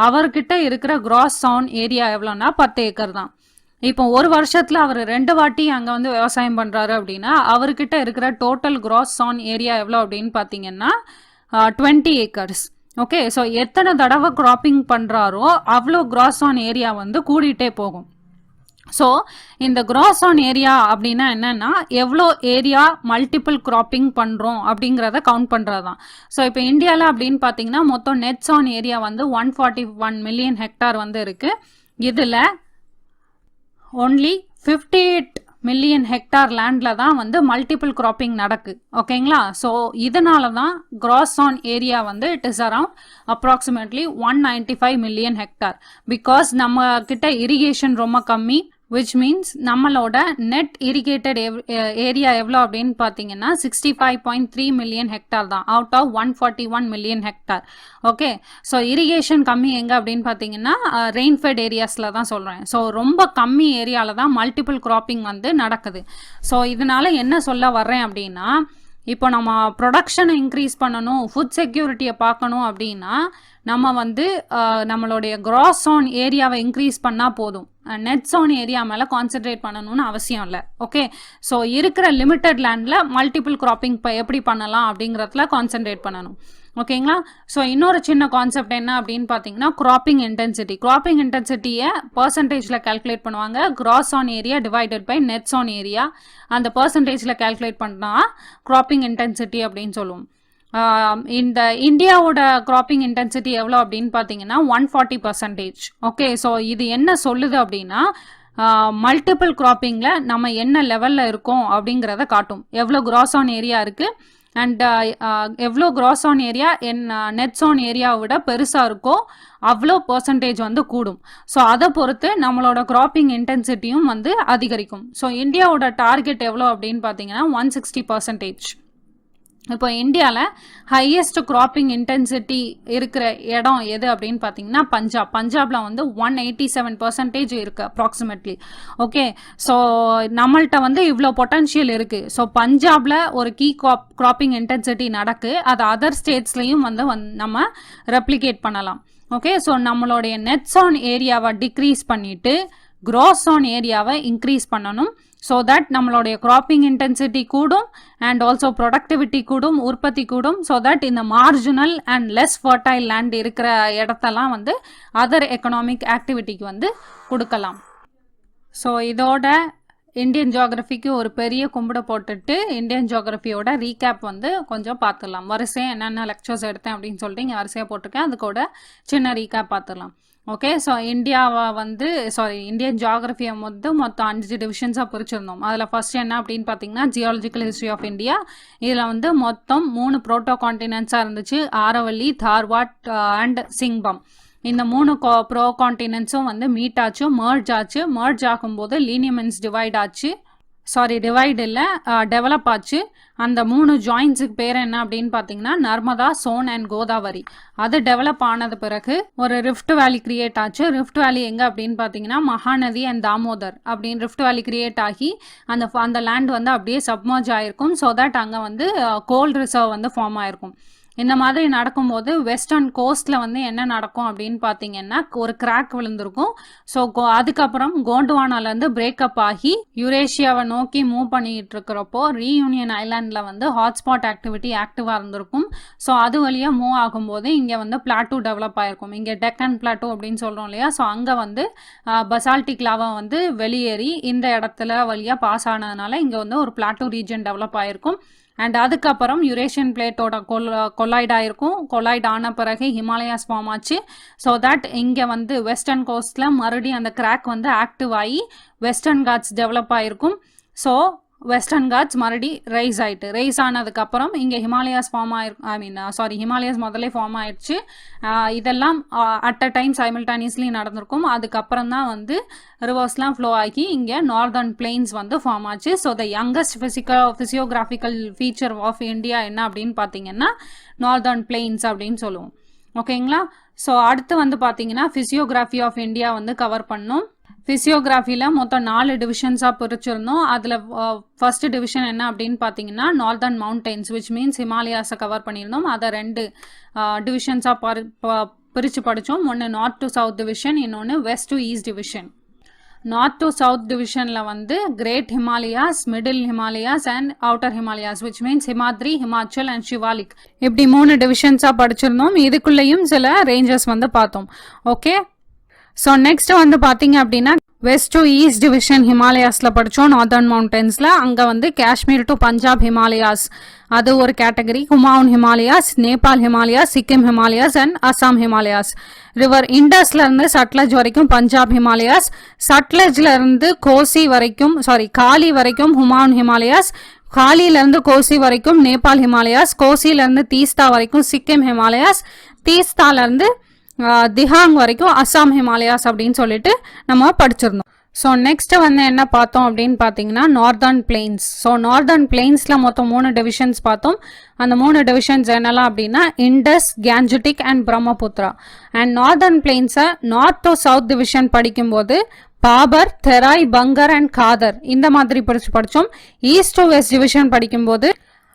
அவர்கிட்ட இருக்கிற கிராஸ் சவுண்ட் ஏரியா எவ்வளோன்னா 10 ஏக்கர் தான். இப்போ ஒரு வருஷத்தில் அவர் 2 வாட்டி அங்கே வந்து விவசாயம் பண்ணுறாரு அப்படின்னா அவர்கிட்ட இருக்கிற டோட்டல் கிராஸ் சவுண்ட் ஏரியா எவ்வளோ அப்படின்னு பார்த்தீங்கன்னா 20 ஏக்கர்ஸ். ஓகே, ஸோ எத்தனை தடவை கிராப்பிங் பண்ணுறாரோ அவ்வளோ கிராஸ் சவுண்ட் ஏரியா வந்து கூடிட்டே போகும். ஸோ இந்த கிராஸ் ஆன் ஏரியா அப்படின்னா என்னன்னா எவ்வளோ ஏரியா மல்டிபிள் கிராப்பிங் பண்ணுறோம் அப்படிங்கிறத கவுண்ட் பண்ணுறது தான். ஸோ இப்போ இந்தியாவில் அப்படின்னு பார்த்தீங்கன்னா மொத்தம் நெட்ஸ் ஆன் ஏரியா வந்து 141 மில்லியன் ஹெக்டார் வந்து இருக்குது. இதில் ஒன்லி 58 மில்லியன் ஹெக்டார் லேண்டில் தான் வந்து மல்டிபிள் கிராப்பிங் நடக்கு. ஓகேங்களா? ஸோ இதனால தான் கிராஸ் ஆன் ஏரியா வந்து it is around approximately 195 million hectare. Because நம்ம கிட்ட இரிகேஷன் ரொம்ப கம்மி, which means நம்மளோட நெட் இரிகேட்டட் ஏரியா எவ்வளோ அப்படின்னு பார்த்தீங்கன்னா 65.3 மில்லியன் ஹெக்டார் தான் out of 141 million hectare. Okay, so irrigation கம்மி எங்கே அப்படின்னு பார்த்தீங்கன்னா ரெயின்ஃபெட் ஏரியாஸில் தான் சொல்கிறேன். ஸோ ரொம்ப கம்மி ஏரியாவில் தான் மல்டிபிள் கிராப்பிங் வந்து நடக்குது. ஸோ இதனால என்ன சொல்ல வர்றேன் அப்படின்னா, இப்போ நம்ம ப்ரொடக்ஷனை இன்க்ரீஸ் பண்ணணும், ஃபுட் செக்யூரிட்டியை பார்க்கணும் அப்படின்னா நம்ம வந்து நம்மளுடைய கிராஸ் சோன் ஏரியாவை இன்க்ரீஸ் பண்ணால் போதும், நெட் சோன் ஏரியா மேலே கான்சென்ட்ரேட் பண்ணணும்னு அவசியம் இல்லை. ஓகே, ஸோ இருக்கிற லிமிட்டட் லேண்டில் மல்டிபிள் கிராப்பிங் இப்போ எப்படி பண்ணலாம் அப்படிங்கிறதுல கான்சென்ட்ரேட் பண்ணணும். ஓகேங்களா? ஸோ இன்னொரு சின்ன கான்செப்ட் என்ன அப்படின்னு பார்த்தீங்கன்னா கிராப்பிங் இன்டென்சிட்டியை பர்சன்டேஜில் கால்குலேட் பண்ணுவாங்க. Gross sown area divided by net on area, அந்த பர்சன்டேஜில் கால்குலேட் பண்ணால் கிராப்பிங் இன்டென்சிட்டி அப்படின்னு சொல்லுவோம். இந்த இந்தியாவோட கிராப்பிங் இன்டென்சிட்டி எவ்வளோ அப்படின்னு பார்த்தீங்கன்னா 140%. ஓகே, ஸோ இது என்ன சொல்லுது அப்படின்னா மல்டிபிள் கிராப்பிங்கில் நம்ம என்ன லெவலில் இருக்கோம் அப்படிங்கிறத காட்டும். எவ்வளோ கிராஸ் ஆன் ஏரியா இருக்குது அண்ட் எவ்வளோ cross sown area nets on ஏரியாவை விட பெருசாக இருக்கோ அவ்வளோ பர்சன்டேஜ் வந்து கூடும். ஸோ அதை பொறுத்து நம்மளோட கிராப்பிங் இன்டென்சிட்டியும் வந்து அதிகரிக்கும். ஸோ இந்தியாவோட டார்கெட் எவ்வளோ அப்படின்னு பார்த்தீங்கன்னா 160%. இப்போ இந்தியாவில் ஹையஸ்ட் கிராப்பிங் இன்டென்சிட்டி இருக்கிற இடம் எது அப்படின்னு பார்த்தீங்கன்னா பஞ்சாபில் வந்து 187% இருக்குது அப்ராக்சிமேட்லி. ஓகே, ஸோ நம்மள்கிட்ட வந்து இவ்வளோ பொட்டன்ஷியல் இருக்குது. ஸோ பஞ்சாபில் ஒரு கீ கிராப்பிங் இன்டென்சிட்டி நடக்கு, அது அதர் ஸ்டேட்ஸ்லையும் வந்து நம்ம ரெப்ளிகேட் பண்ணலாம். ஓகே, ஸோ நம்மளுடைய நெட் சோன் ஏரியாவை டிக்ரீஸ் பண்ணிவிட்டு க்ராஸ் சோன் ஏரியாவை இன்க்ரீஸ் பண்ணணும். ஸோ தட் நம்மளுடைய கிராப்பிங் இன்டென்சிட்டி கூடும் அண்ட் ஆல்சோ ப்ரொடக்டிவிட்டி கூடும், உற்பத்தி கூடும். ஸோ தட் இந்த marginal and less fertile land இருக்கிற இடத்தெல்லாம் வந்து அதர் எக்கனாமிக் ஆக்டிவிட்டிக்கு வந்து கொடுக்கலாம். ஸோ இதோட இந்தியன் ஜியோகிராஃபிக்கு ஒரு பெரிய கும்பிட போட்டுட்டு இந்தியன் ஜியோகிராஃபியோட ரீகேப் வந்து கொஞ்சம் பார்த்துடலாம். வரிசையாக என்னென்ன லெக்சர்ஸ் எடுத்தேன் அப்படின்னு சொல்லிட்டு இங்கே வரிசையாக போட்டிருக்கேன், அதுக்கூட சின்ன ரீகேப் பார்த்துடலாம். ஓகே, ஸோ இந்தியாவை வந்து இந்தியன் ஜியோகிராஃபியை மொத்தம் 5 டிவிஷன்ஸாக பிரிச்சிருந்தோம். அதில் ஃபர்ஸ்ட் என்ன அப்படின்னு பார்த்தீங்கன்னா ஜியாலஜிக்கல் ஹிஸ்ட்ரி ஆஃப் இந்தியா. இதில் வந்து மொத்தம் 3 ப்ரோட்டோ கான்டினென்ட்ஸாக இருந்துச்சு, ஆரவல்லி, தார்வாட் அண்ட் சிங்பம். இந்த 3 ப்ரோ கான்டினென்ட்ஸும் வந்து மீட் ஆச்சு, மர்ஜ் ஆச்சு. மர்ஜ் ஆகும்போது லீனியமென்ட்ஸ் டிவைட் இல்லை, டெவலப் ஆச்சு. அந்த 3 ஜாயின்ஸுக்கு பேர் என்ன அப்படின்னு பார்த்தீங்கன்னா நர்மதா, சோன் அண்ட் கோதாவரி. அது டெவலப் ஆனது பிறகு ஒரு ரிஃப்ட் வேலி கிரியேட் ஆச்சு. ரிஃப்ட் வேலி எங்கே அப்படின்னு பார்த்தீங்கன்னா மகாநதி அண்ட் தாமோதர் அப்படின்னு ரிஃப்ட் வேலி கிரியேட் ஆகி அந்த லேண்ட் வந்து அப்படியே சப்மர்ஜ் ஆகிருக்கும். ஸோ தட் அங்கே வந்து கோல் ரிசர்வ் வந்து ஃபார்ம் ஆகிருக்கும். இந்த மாதிரி நடக்கும்போது வெஸ்டர்ன் கோஸ்ட்டில் வந்து என்ன நடக்கும் அப்படின்னு பார்த்தீங்கன்னா ஒரு கிராக் விழுந்திருக்கும். ஸோ அதுக்கப்புறம் கோண்டுவானாலேருந்து பிரேக்கப் ஆகி யூரேஷியாவை நோக்கி மூவ் பண்ணிட்டு இருக்கிறப்போ ரீயூனியன் ஐலாண்டில் வந்து ஹாட்ஸ்பாட் ஆக்டிவிட்டி ஆக்டிவாக இருந்திருக்கும். ஸோ அது வழியாக மூவ் ஆகும்போது இங்கே வந்து பிளாட்டூ டெவலப் ஆகிருக்கும். இங்கே டெக்கன் பிளாட்டூ அப்படின்னு சொல்கிறோம் இல்லையா, ஸோ அங்கே வந்து பசால்டிக் லாவா வந்து வெளியேறி இந்த இடத்துல வழியாக பாஸ் ஆனதுனால இங்கே வந்து ஒரு பிளாட்டூ ரீஜன் டெவலப் ஆகிருக்கும். அண்ட் அதுக்கப்புறம் யூரேஷியன் பிளேட்டோட கொலைட் ஆகிருக்கும். கொலைட் ஆன பிறகு ஹிமாலயாஸ் ஃபார்ம் ஆச்சு. ஸோ தட் இங்கே வந்து வெஸ்டர்ன் கோஸ்ட்டில் மறுபடியும் அந்த கிராக் வந்து ஆக்டிவ் ஆகி வெஸ்டர்ன் காட்ஸ் டெவலப் ஆகிருக்கும். ஸோ வெஸ்டர்ன் காட்ஸ் மறுபடி ரைஸ் ஆனதுக்கப்புறம் இங்கே ஹிமாலயாஸ் ஃபார்ம் ஹிமாலயாஸ் முதல்ல ஃபார்ம் ஆயிடுச்சு. இதெல்லாம் அட் அ டைம் சைமல்டேனியஸ்லி நடந்திருக்கும். அதுக்கப்புறம் தான் வந்து ரிவர்ஸ்லாம் ஃப்ளோ ஆகி இங்கே நார்தர்ன் பிளெயின்ஸ் வந்து ஃபார்ம் ஆச்சு. So the youngest physiographical feature of India என்ன அப்படின்னு பார்த்தீங்கன்னா நார்தர்ன் பிளெயின்ஸ் அப்படின்னு சொல்லுவோம். ஓகேங்களா, ஸோ அடுத்து வந்து பார்த்தீங்கன்னா ஃபிசியோகிராஃபி ஆஃப் இந்தியா வந்து கவர் பண்ணோம். ஃபிசியோகிராஃபியில் மொத்தம் 4 டிவிஷன்ஸாக பிரிச்சிருந்தோம். அதில் ஃபர்ஸ்ட் டிவிஷன் என்ன அப்படின்னு பார்த்தீங்கன்னா நார்தர்ன் மவுண்டெயின்ஸ், விச் மீன்ஸ் ஹிமாலயாஸை கவர் பண்ணியிருந்தோம். அதை 2 டிவிஷன்ஸாக பிரித்து படித்தோம். ஒன்று நார்த் டு சவுத் டிவிஷன், இன்னொன்று west to east division. North to south டிவிஷனில் வந்து great Himalayas, middle Himalayas and outer Himalayas, which means Himadri, Himachal and Shivalik, இப்படி 3 டிவிஷன்ஸாக படிச்சிருந்தோம். இதுக்குள்ளேயும் சில ரேஞ்சஸ் வந்து பார்த்தோம். ஓகே, ஸோ நெக்ஸ்ட் வந்து பார்த்தீங்க அப்படின்னா வெஸ்ட் டு ஈஸ்ட் டிவிஷன் ஹிமாலயாஸில் படித்தோம். நார்தர்ன் மவுண்டன்ஸில் அங்கே வந்து காஷ்மீர் டு பஞ்சாப் ஹிமாலயாஸ் அது ஒரு category, Kumaon Himalayas, Nepal Himalayas, Sikkim Himalayas and Assam Himalayas. River இண்டஸ்லேருந்து சட்லஜ் வரைக்கும் பஞ்சாப் ஹிமாலயாஸ், சட்லஜ்லேருந்து காலி வரைக்கும் ஹுமாயூன் ஹிமாலயாஸ், காலியிலேருந்து கோசி வரைக்கும் நேபாள் ஹிமாலயாஸ், கோசியிலேருந்து தீஸ்தா வரைக்கும் சிக்கிம் ஹிமாலயாஸ், தீஸ்தாலேருந்து திஹாங் வரைக்கும் அசாம் ஹிமாலயாஸ் அப்படின்னு சொல்லிட்டு நம்ம படிச்சிருந்தோம். ஸோ நெக்ஸ்ட் வந்து என்ன பார்த்தோம் அப்படின்னு பார்த்தீங்கன்னா நார்தர்ன் பிளெயின்ஸ். ஸோ நார்தர்ன் பிளெயின்ஸில் மொத்தம் 3 டிவிஷன்ஸ் பார்த்தோம். அந்த 3 டிவிஷன்ஸ் என்னெல்லாம் அப்படின்னா Indus, gangetic and Brahmaputra. And northern பிளெயின்ஸை நார்த் டு சவுத் டிவிஷன் படிக்கும்போது பாபர், தெராய், பங்கர் அண்ட் காதர் இந்த மாதிரி படித்தோம். ஈஸ்ட் டு வெஸ்ட் டிவிஷன் படிக்கும்போது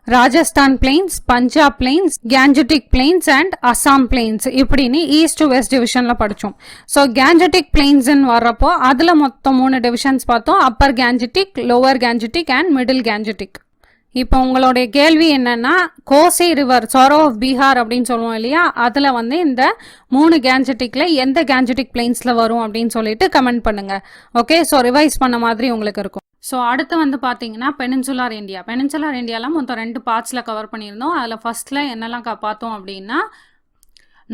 Rajasthan plains, Punjab plains, gangetic plains and Assam plains இப்படின்னு ஈஸ்ட் டு வெஸ்ட் டிவிஷனில் படித்தோம். ஸோ கேஞ்சட்டிக் பிளெயின்ஸ்ன்னு வர்றப்போ அதில் மொத்தம் 3 டிவிஷன்ஸ் பார்த்தோம். Upper Gangetic, lower Gangetic and middle Gangetic. இப்போ உங்களுடைய கேள்வி என்னன்னா Kosi river, sorrow of Bihar அப்படின்னு சொல்லுவோம் இல்லையா, அதில் வந்து இந்த 3 கேஞ்சட்டிக்ல எந்த கேஞ்சட்டிக் பிளெயின்ஸில் வரும் அப்படின்னு சொல்லிட்டு கமெண்ட் பண்ணுங்க. ஓகே, ஸோ ரிவைஸ் பண்ண மாதிரி உங்களுக்கு இருக்கும். ஸோ அடுத்து வந்து பார்த்தீங்கன்னா பெனின்சுலார் இந்தியாவில் மொத்தம் 2 பார்ட்ஸில் கவர் பண்ணியிருந்தோம். அதில் ஃபர்ஸ்ட்டில் என்னெல்லாம் பார்த்தோம் அப்படின்னா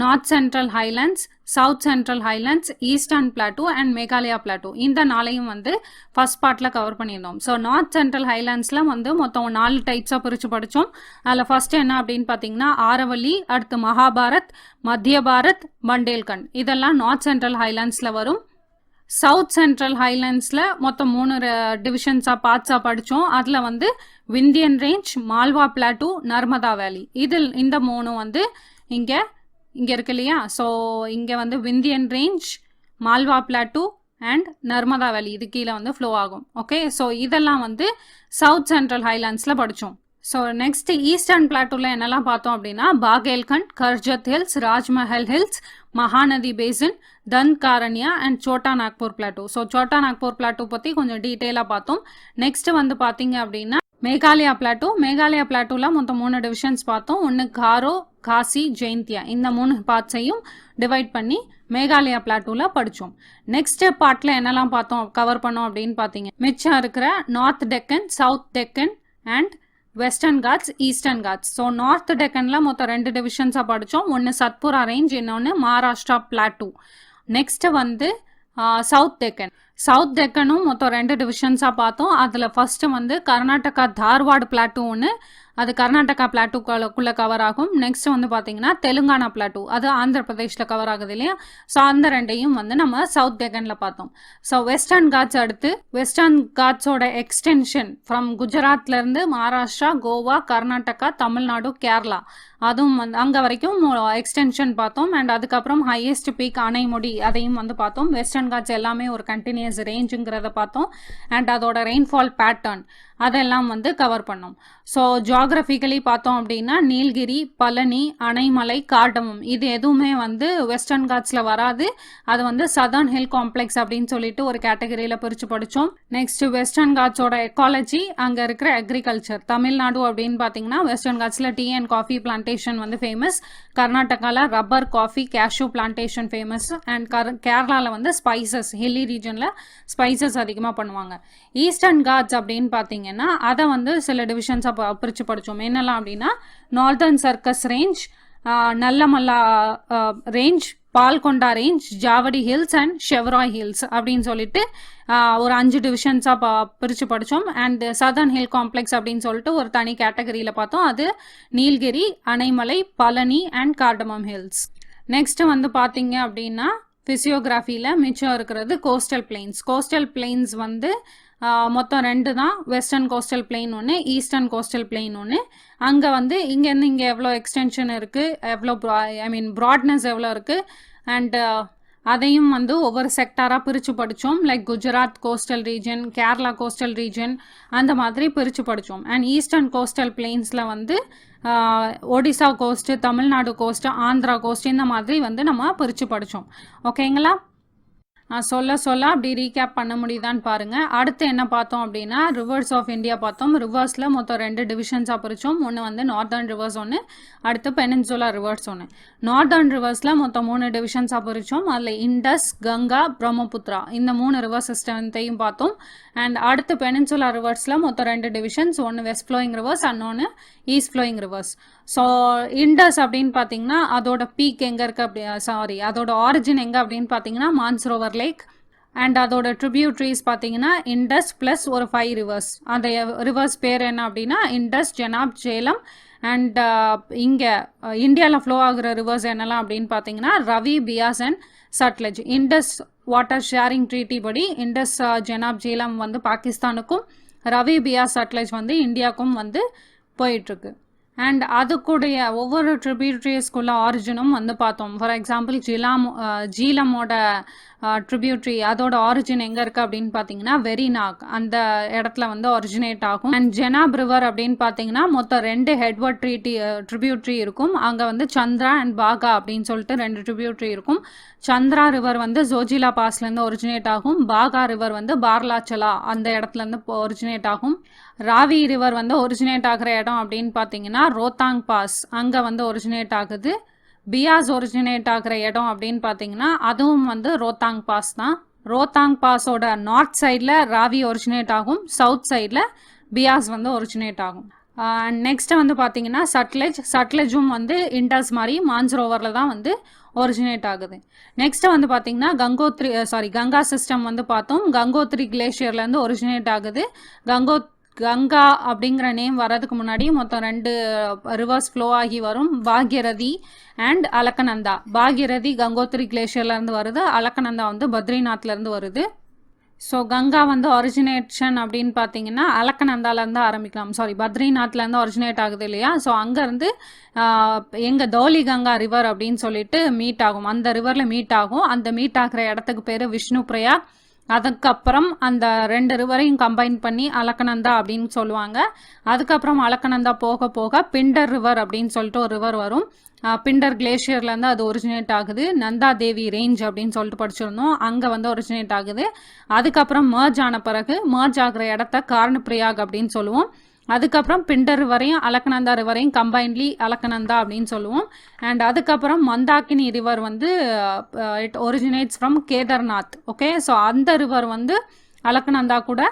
north central Highlands, south central Highlands, eastern plateau and Meghalaya plateau இந்த 4ஐயும் வந்து ஃபர்ஸ்ட் பார்ட்டில் கவர் பண்ணியிருந்தோம். ஸோ நார்த் சென்ட்ரல் ஹைலண்ட்ஸில் வந்து மொத்தம் 4 டைப்ஸாக பிரித்து படித்தோம். அதில் ஃபர்ஸ்ட் என்ன அப்படின்னு பார்த்தீங்கன்னா ஆரவல்லி, அடுத்து மகாபாரத், மத்திய பாரத், பண்டேல்கண்ட் இதெல்லாம் நார்த் சென்ட்ரல் ஹைலண்ட்ஸில் வரும். சவுத் சென்ட்ரல் ஹைலண்ட்ஸில் மொத்தம் 3 டிவிஷன்ஸாக பார்ட்ஸாக படித்தோம். அதில் வந்து விந்தியன் ரேஞ்ச், மால்வா பிளாட்டூ, நர்மதா வேலி இந்த 3 வந்து இங்கே இருக்கு இல்லையா. ஸோ இங்கே வந்து Vindhyan range, Malwa plateau and Narmada valley இது கீழே வந்து ஃப்ளோ ஆகும். ஓகே, ஸோ இதெல்லாம் வந்து சவுத் சென்ட்ரல் ஹைலண்ட்ஸில் படித்தோம். ஸோ நெக்ஸ்ட் ஈஸ்டர்ன் பிளாட்டூவில் என்னெல்லாம் பார்த்தோம் அப்படின்னா Baghelkhand, Garjat hills, Rajmahal hills, Mahanadi basin, Dandakaranya and Chota Nagpur plateau. So Chota Nagpur plateau பற்றி கொஞ்சம் டீட்டெயிலாக பார்த்தோம். நெக்ஸ்ட் வந்து பார்த்தீங்க அப்படின்னா மேகாலயா பிளாட்டூ. மேகாலயா பிளாட்டூவில் மொத்தம் 3 டிவிஷன்ஸ் பார்த்தோம். ஒன்று காரோ, காசி, ஜெயந்தியா, இந்த 3 பார்ட்ஸையும் டிவைட் பண்ணி மேகாலயா பிளாட்டூவில் படித்தோம். நெக்ஸ்ட் பார்ட்டில் என்னெல்லாம் பார்த்தோம் கவர் பண்ணோம் அப்படின்னு பார்த்தீங்க, மிச்சம் இருக்கிற north Deccan, south Deccan and western Ghats, eastern Ghats. So north டெக்கனில் மொத்தம் 2 டிவிஷன்ஸாக படித்தோம். ஒன்று சத்புரா ரேஞ்ச், இன்னொன்று மகாராஷ்டிரா பிளாட்டூ. நெக்ஸ்ட் வந்து சவுத் டெக்கன். சவுத் டெக்கனும் மொத்தம் 2 டிவிஷன்ஸாக பார்த்தோம். அதில் ஃபர்ஸ்ட் வந்து கர்நாடகா தார்வாடு பிளாட்டூ ஒன்று, அது கர்நாடகா பிளாட்டூக்குள்ளே கவர் ஆகும். நெக்ஸ்ட் வந்து பார்த்தீங்கன்னா தெலுங்கானா பிளாட்டூ, அது ஆந்திர பிரதேஷில் கவர் ஆகுது இல்லையா. ஸோ அந்த 2ஐயும் வந்து நம்ம சவுத் டெக்கனில் பார்த்தோம். ஸோ வெஸ்டர்ன் காட்ஸ் அடுத்து, வெஸ்டர்ன் காட்ஸோட எக்ஸ்டென்ஷன் ஃப்ரம் குஜராத்லேருந்து மகாராஷ்டிரா, கோவா, கர்நாடகா, தமிழ்நாடு, கேரளா, அதுவும் வந்து அங்கே வரைக்கும் எக்ஸ்டென்ஷன் பார்த்தோம். அண்ட் அதுக்கப்புறம் ஹையஸ்ட் பீக் அணைமுடி, அதையும் வந்து பார்த்தோம். வெஸ்டர்ன் காட்ஸ் எல்லாமே ஒரு கண்டினியூஸ் ரேஞ்சுங்கிறத பார்த்தோம். அண்ட் அதோட ரெயின்ஃபால் பேட்டர்ன் அதெல்லாம் வந்து கவர் பண்ணோம். ஸோ ஜியாகிரபிக்கலி பார்த்தோம் அப்படின்னா நீல்கிரி, பழனி, அணைமலை, கார்டமம், இது எதுவுமே வந்து வெஸ்டர்ன் காட்ஸில் வராது. அது வந்து சதர்ன் ஹில் காம்ப்ளெக்ஸ் அப்படின்னு சொல்லிட்டு ஒரு கேட்டகரியில் பிரித்து படித்தோம். நெக்ஸ்ட் வெஸ்டர்ன் காட்ஸோட எக்காலஜி, அங்கே இருக்கிற அக்ரிகல்ச்சர். தமிழ்நாடு அப்படின்னு பார்த்தீங்கன்னா வெஸ்டர்ன் காட்ஸில் டீ அண்ட் காஃபி பிளான்டேஷன் வந்து ஃபேமஸ். கர்நாடகாவில் rubber, coffee, cashew plantation famous. And கேரளாவில் வந்து ஸ்பைசஸ், ஹில்லி ரீஜனில் ஸ்பைசஸ் அதிகமாக பண்ணுவாங்க. ஈஸ்டர்ன் காட்ஸ் அப்படின்னு பார்த்தீங்கன்னா அதை வந்து சில டிவிஷன்ஸாக பிரித்து படித்தோம். என்னெல்லாம் அப்படின்னா northern Circars range, Nallamala range, Palkonda range, Javadi hills and Shevaroy hills அப்படின்னு சொல்லிட்டு ஒரு 5 டிவிஷன்ஸாக பிரித்து படித்தோம். அண்ட் சதர்ன் ஹில் காம்ப்ளெக்ஸ் அப்படின்னு சொல்லிட்டு ஒரு தனி கேட்டகரியில் பார்த்தோம். அது Nilgiri, Anaimalai, Palani and cardamom hills. Next வந்து பார்த்தீங்க அப்படின்னா ஃபிசியோகிராஃபியில் மிச்சம் இருக்கிறது கோஸ்டல் பிளெயின்ஸ். கோஸ்டல் பிளெயின்ஸ் வந்து மொத்தம் 2 தான். வெஸ்டர்ன் கோஸ்டல் பிளெயின் ஒன்று, ஈஸ்டர்ன் கோஸ்டல் பிளெயின் ஒன்று. அங்கே வந்து இங்கேருந்து இங்கே எவ்வளோ எக்ஸ்டென்ஷன் இருக்குது, எவ்வளோ ப்ராட்னஸ் எவ்வளோ இருக்குது, அண்ட் அதையும் வந்து ஒவ்வொரு செக்டாராக பிரித்து படித்தோம். Like Gujarat coastal region, Kerala coastal region, அந்த மாதிரி பிரித்து படித்தோம். அண்ட் ஈஸ்டர்ன் கோஸ்டல் பிளெயின்ஸில் வந்து Odisha coast, Tamil Nadu coast, Andhra coast, இந்த மாதிரி வந்து நம்ம பிரித்து படித்தோம். ஓகேங்களா? சொல்ல அப்படி ரீகேப் பண்ண முடியுதான்னு பாருங்கள். அடுத்து என்ன பார்த்தோம் அப்படின்னா ரிவர்ஸ் ஆஃப் இந்தியா பார்த்தோம். ரிவர்ஸில் மொத்தம் 2 டிவிஷன்ஸாக பிரித்தோம். ஒன்று வந்து நார்தர்ன் ரிவர்ஸ் ஒன்று, அடுத்து பெனின்சுலா ரிவர்ஸ் ஒன்று. நார்தர்ன் ரிவர்ஸில் மொத்தம் 3 டிவிஷன்ஸாக பிரித்தோம். அதில் இண்டஸ், கங்கா, பிரம்மபுத்ரா, இந்த 3 ரிவர் சிஸ்டத்தையும் பார்த்தோம். அண்ட் அடுத்து பெனின்சுலா ரிவர்ஸில் மொத்தம் 2 டிவிஷன்ஸ், ஒன்று வெஸ்ட் ஃப்ளோயிங் ரிவர்ஸ், இன்னொன்று east flowing rivers. So Indus அப்படின்னு பார்த்தீங்கன்னா அதோட பீக் எங்கே இருக்குது அதோட ஆரிஜின் எங்கே அப்படின்னு பார்த்தீங்கன்னா மான்சரோவர் லேக். அண்ட் அதோட ட்ரிபியூட்ரிஸ் பார்த்தீங்கன்னா இண்டஸ் ப்ளஸ் ஒரு 5 ரிவர்ஸ். அந்த ரிவர்ஸ் பேர் என்ன அப்படின்னா இண்டஸ், ஜெனாப், ஜேலம். அண்ட் இங்கே இந்தியாவில் ஃப்ளோ ஆகுற ரிவர்ஸ் என்னெல்லாம் அப்படின்னு பார்த்தீங்கன்னா Ravi, Beas and Sutlej. Indus water sharing treaty படி இண்டஸ், ஜெனாப், ஜேலம் வந்து பாகிஸ்தானுக்கும், ரவி, பியாஸ், சட்லஜ் வந்து இந்தியாவுக்கும் வந்து போயிட்டுருக்கு. அண்ட் அதுக்குடைய ஒவ்வொரு ட்ரிபியூட்ரிஸ்குள்ள ஆரிஜினும் வந்து பார்த்தோம். ஃபார் எக்ஸாம்பிள் ஜீலமோட ட்ரிபியூட்ரி அதோட ஆரிஜின் எங்கே இருக்குது அப்படின்னு பார்த்தீங்கன்னா வெரிநாக், அந்த இடத்துல வந்து ஒரிஜினேட் ஆகும். அண்ட் ஜெனாப் ரிவர் அப்படின்னு பார்த்தீங்கன்னா மொத்தம் 2 ஹெட்வர்ட் ட்ரிபியூட்ரி இருக்கும். அங்கே வந்து சந்திரா அண்ட் பாகா அப்படின்னு சொல்லிட்டு 2 ட்ரிபியூட்ரி இருக்கும். சந்திரா ரிவர் வந்து ஜோஜிலா பாஸ்லேருந்து ஒரிஜினேட் ஆகும். பாகா ரிவர் வந்து பார்லாச்சலா அந்த இடத்துலேருந்து ஒரிஜினேட் ஆகும். ராவி ரிவர் வந்து ஒரிஜினேட் ஆகிற இடம் அப்படின்னு பார்த்தீங்கன்னா ரோத்தாங் பாஸ், அங்கே வந்து ஒரிஜினேட் ஆகுது. பியாஸ் ஒரிஜினேட் ஆகிற இடம் அப்படின்னு பார்த்தீங்கன்னா அதுவும் வந்து ரோத்தாங் பாஸ் தான். ரோத்தாங் பாஸோட நார்த் சைடில் ராவி ஒரிஜினேட் ஆகும், சவுத் சைடில் பியாஸ் வந்து ஒரிஜினேட் ஆகும். நெக்ஸ்ட்டு வந்து பார்த்தீங்கன்னா சட்லஜும் வந்து இண்டஸ் மாதிரி மான்சரோவரில் தான் வந்து ஒரிஜினேட் ஆகுது. நெக்ஸ்ட்டு வந்து பார்த்தீங்கன்னா கங்கா சிஸ்டம் வந்து பார்த்தோம். கங்கோத்ரி கிளேஷியர்லேருந்து ஒரிஜினேட் ஆகுது. கங்கா அப்படிங்கிற நேம் வர்றதுக்கு முன்னாடி மொத்தம் 2 ரிவர்ஸ் ஃப்ளோ ஆகி வரும், பாக்யரதி அண்ட் அலக்கநந்தா. பாக்யரதி கங்கோத்ரி கிளேஷியர்லேருந்து வருது, அலக்கநந்தா வந்து பத்ரிநாத்லேருந்து வருது. ஸோ கங்கா வந்து ஒரிஜினேஷன் அப்படின்னு பார்த்தீங்கன்னா அலக்கநந்தாலேருந்து ஆரம்பிக்கலாம், பத்ரிநாத்லேருந்து ஒரிஜினேட் ஆகுது இல்லையா. ஸோ அங்கேருந்து எங்கள் தௌலி கங்கா ரிவர் அப்படின்னு சொல்லிட்டு மீட் ஆகும், அந்த ரிவரில் மீட் ஆகும். அந்த மீட் ஆகிற இடத்துக்கு பேர் விஷ்ணு பிரயாக். அதுக்கப்புறம் அந்த 2 ரிவரையும் கம்பைன் பண்ணி அலக்கநந்தா அப்படின்னு சொல்லுவாங்க. அதுக்கப்புறம் அலக்கநந்தா போக போக பிண்டர் ரிவர் அப்படின்னு சொல்லிட்டு ஒரு ரிவர் வரும். பிண்டர் கிளேஷியர்லேருந்து அது ஒரிஜினேட் ஆகுது. நந்தா தேவி ரேஞ்ச் அப்படின்னு சொல்லிட்டு படிச்சிருந்தோம், அங்கே வந்து ஒரிஜினேட் ஆகுது. அதுக்கப்புறம் மர்ஜ் ஆன பிறகு மர்ஜ் ஆகிற இடத்த கார்னபிரியாக் அப்படின்னு சொல்லுவோம். அதுக்கப்புறம் பிண்டர் ரிவரையும் அலக்கநந்தா ரிவரையும் கம்பைன்லி அலக்கநந்தா அப்படின்னு சொல்லுவோம். அண்ட் அதுக்கப்புறம் மந்தாக்கினி ரிவர் வந்து it originates from Kedarnath. Okay, so அந்த ரிவர் வந்து அலக்கநந்தா கூட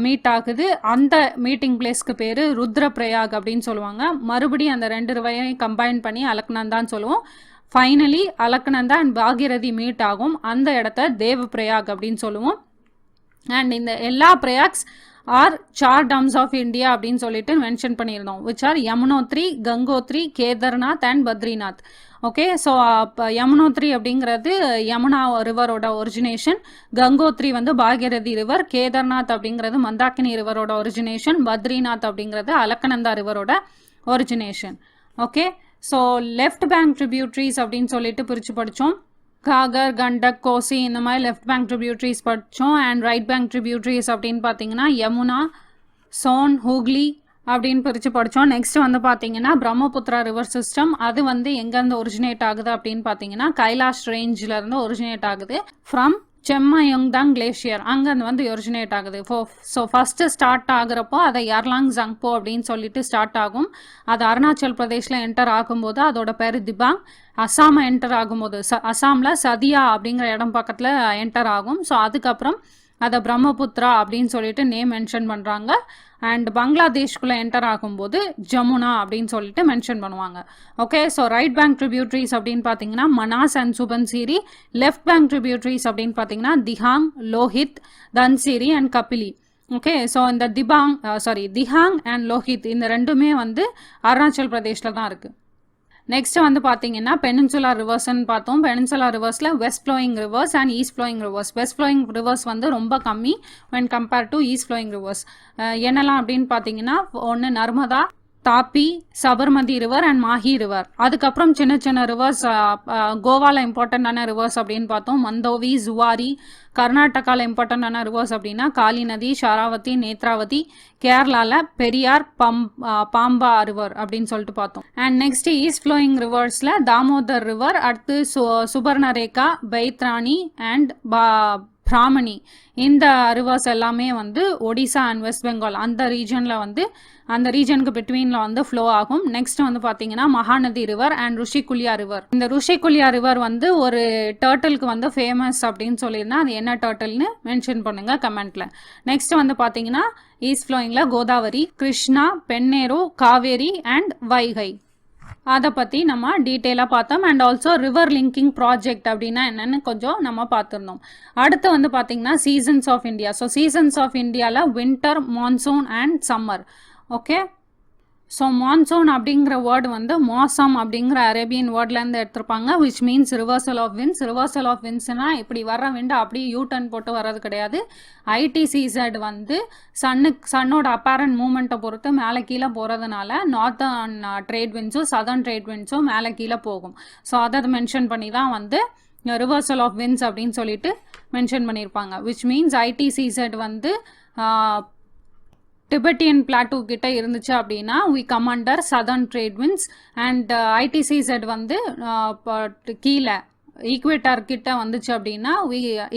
மீட் ஆகுது. அந்த மீட்டிங் பிளேஸ்க்கு பேர் ருத்ரபிரயாக் அப்படின்னு சொல்லுவாங்க. மறுபடியும் அந்த 2 ரிவரையும் கம்பைன் பண்ணி அலக்கநந்தான்னு சொல்லுவோம். Finally Alaknanda and Bhagirathi meet ஆகும். அந்த இடத்த தேவபிரயாக் அப்படின்னு சொல்லுவோம். அண்ட் இந்த எல்லா பிரயாக்ஸ் ஆர் 4 டம்ஸ் ஆஃப் இந்தியா அப்படின்னு சொல்லிட்டு மென்ஷன் பண்ணியிருந்தோம், which are Yamunotri, Gangotri, Kedarnath and Badrinath. Okay, so Yamunotri அப்படிங்கிறது யமுனா ரிவரோட ஒரிஜினேஷன், கங்கோத்ரி வந்து பாகீரதி ரிவர், கேதார்நாத் அப்படிங்கிறது மந்தாக்கினி ரிவரோட ஒரிஜினேஷன், பத்ரிநாத் அப்படிங்கிறது அலக்கநந்தா ரிவரோட origination. Okay, so left bank tributaries அப்படின்னு சொல்லிட்டு பிரித்து படித்தோம். காகர், கண்டக், கோசி இந்த மாதிரி லெஃப்ட் பேங்க் ட்ரிபியூட்ரிஸ் படித்தோம். அண்ட் ரைட் பேங்க் ட்ரிபியூட்ரிஸ் அப்படின்னு பார்த்தீங்கன்னா யமுனா, சோன், ஹூக்லி அப்படின்னு பிரித்து படித்தோம். நெக்ஸ்ட் வந்து பார்த்தீங்கன்னா பிரம்மபுத்திரா ரிவர் சிஸ்டம், அது வந்து எங்கேருந்து ஒரிஜினேட் ஆகுது அப்படின்னு பார்த்தீங்கன்னா கைலாஷ் ரேஞ்சிலேருந்து ஒரிஜினேட் ஆகுது ஃப்ரம் செம்மயோங்தாங் கிளேஷியர், அங்கே வந்து ஒரிஜினேட் ஆகுது. ஸோ ஃபஸ்ட்டு ஸ்டார்ட் ஆகுறப்போ அதை யர்லாங் ஜங்போ அப்படின்னு சொல்லிட்டு ஸ்டார்ட் ஆகும். அது அருணாச்சல் பிரதேஷில் என்டர் ஆகும்போது அதோட பேர் திபாங். அசாமை என்டர் ஆகும்போது அசாமில் சதியா அப்படிங்கிற இடம் பக்கத்தில் என்டர் ஆகும். ஸோ அதுக்கப்புறம் அதை பிரம்மபுத்திரா அப்படின்னு சொல்லிட்டு நேம் மென்ஷன் பண்ணுறாங்க. அண்ட் பங்களாதேஷ்குள்ளே என்டர் ஆகும்போது ஜமுனா அப்படின்னு சொல்லிட்டு மென்ஷன் பண்ணுவாங்க. Okay, so right bank tributaries அப்படின்னு பார்த்தீங்கன்னா Manas and Subansiri. Left bank tributaries அப்படின்னு பார்த்தீங்கன்னா Dihang, Lohit, Dhansiri and Kopili. Okay, so இந்த திஹாங் அண்ட் லோஹித் இந்த ரெண்டுமே வந்து அருணாச்சல் பிரதேஷில் தான் இருக்குது. நெக்ஸ்ட் வந்து பார்த்தீங்கன்னா பெனின்சுலா ரிவர்ஸ்ன்னு பார்த்தோம். பெனின்சுலா ரிவர்ஸில் west flowing rivers and east flowing rivers. West flowing rivers வந்து ரொம்ப கம்மி when compare to east flowing rivers. என்னெல்லாம் அப்படின்னு பார்த்தீங்கன்னா ஒன்று Narmada, Tapi, Sabarmati river and Mahi river. அதுக்கப்புறம் சின்ன சின்ன ரிவர்ஸ் கோவாவில் இம்பார்ட்டண்ட்டான ரிவர்ஸ் அப்படின்னு பார்த்தோம். மந்தோவி, ஜுவாரி. கர்நாடகாவில் இம்பார்ட்டண்ட்டான ரிவர்ஸ் அப்படின்னா காளி நதி, ஷராவதி, நேத்ராவதி. கேரளாவில் பெரியார், பாம்பா ரிவர் அப்படின்னு சொல்லிட்டு பார்த்தோம். அண்ட் நெக்ஸ்ட் ஈஸ்ட் ஃப்ளோயிங் ரிவர்ஸில் தாமோதர் ரிவர், அடுத்து சுபர்ணரேகா, பைத்ராணி அண்ட் பிராமணி. இந்த ரிவர்ஸ் எல்லாமே வந்து ஒடிசா அண்ட் வெஸ்ட் பெங்கால் அந்த ரீஜனில் வந்து அந்த ரீஜனுக்கு பிட்வீனில் வந்து ஃப்ளோ ஆகும். நெக்ஸ்ட் வந்து பார்த்தீங்கன்னா மகாநதி ரிவர் அண்ட் ருஷிகுல்யா ரிவர். இந்த ருஷிகுல்யா ரிவர் வந்து ஒரு டர்ட்டிலுக்கு வந்து ஃபேமஸ் அப்படின்னு சொல்லியிருந்தா அது என்ன டர்ட்டில்னு மென்ஷன் பண்ணுங்க கமெண்ட்ல. நெக்ஸ்ட் வந்து பார்த்தீங்கன்னா ஈஸ்ட் ஃப்ளோயிங்கில் கோதாவரி, கிருஷ்ணா, பெண்ணேரு, காவேரி அண்ட் வைகை. அதை பற்றி நம்ம டீட்டெயிலாக பார்த்தோம். And also river linking project அப்படின்னா என்னென்னு கொஞ்சம் நம்ம பார்த்துருந்தோம். அடுத்து வந்து பார்த்தீங்கன்னா seasons of India. So seasons of இந்தியாவில் winter, monsoon and summer. Okay, so monsoon அப்படிங்கிற வேர்டு வந்து மோசம் அப்படிங்கிற அரேபியன் வேர்ட்லேருந்து எடுத்திருப்பாங்க, which means reversal of winds. Reversal of வின்ஸ்னால் இப்படி வர்ற விண்டு அப்படியே யூட்டர்ன் போட்டு வர்றது கிடையாது. ஐடிசிசட் வந்து சன்னோட அப்பேரண்ட் மூமெண்ட்டை பொறுத்து மேலே கீழே போகிறதுனால நார்த்தர்ன் ட்ரேட் வின்ஸும் சதர்ன் ட்ரேட் வின்ஸும் மேலே கீழே போகும். ஸோ அதை மென்ஷன் பண்ணி தான் வந்து ரிவர்சல் ஆஃப் வின்ஸ் அப்படின்னு சொல்லிட்டு மென்ஷன் பண்ணியிருப்பாங்க, விச் மீன்ஸ் ஐடிசிசட் வந்து டிபெட்டியன் பிளாட்டூ கிட்ட இருந்துச்சு அப்படின்னா we come under southern trade winds. And ITCZ வந்து கீழே ஈக்வேட்டர் கிட்ட வந்துச்சு அப்படின்னா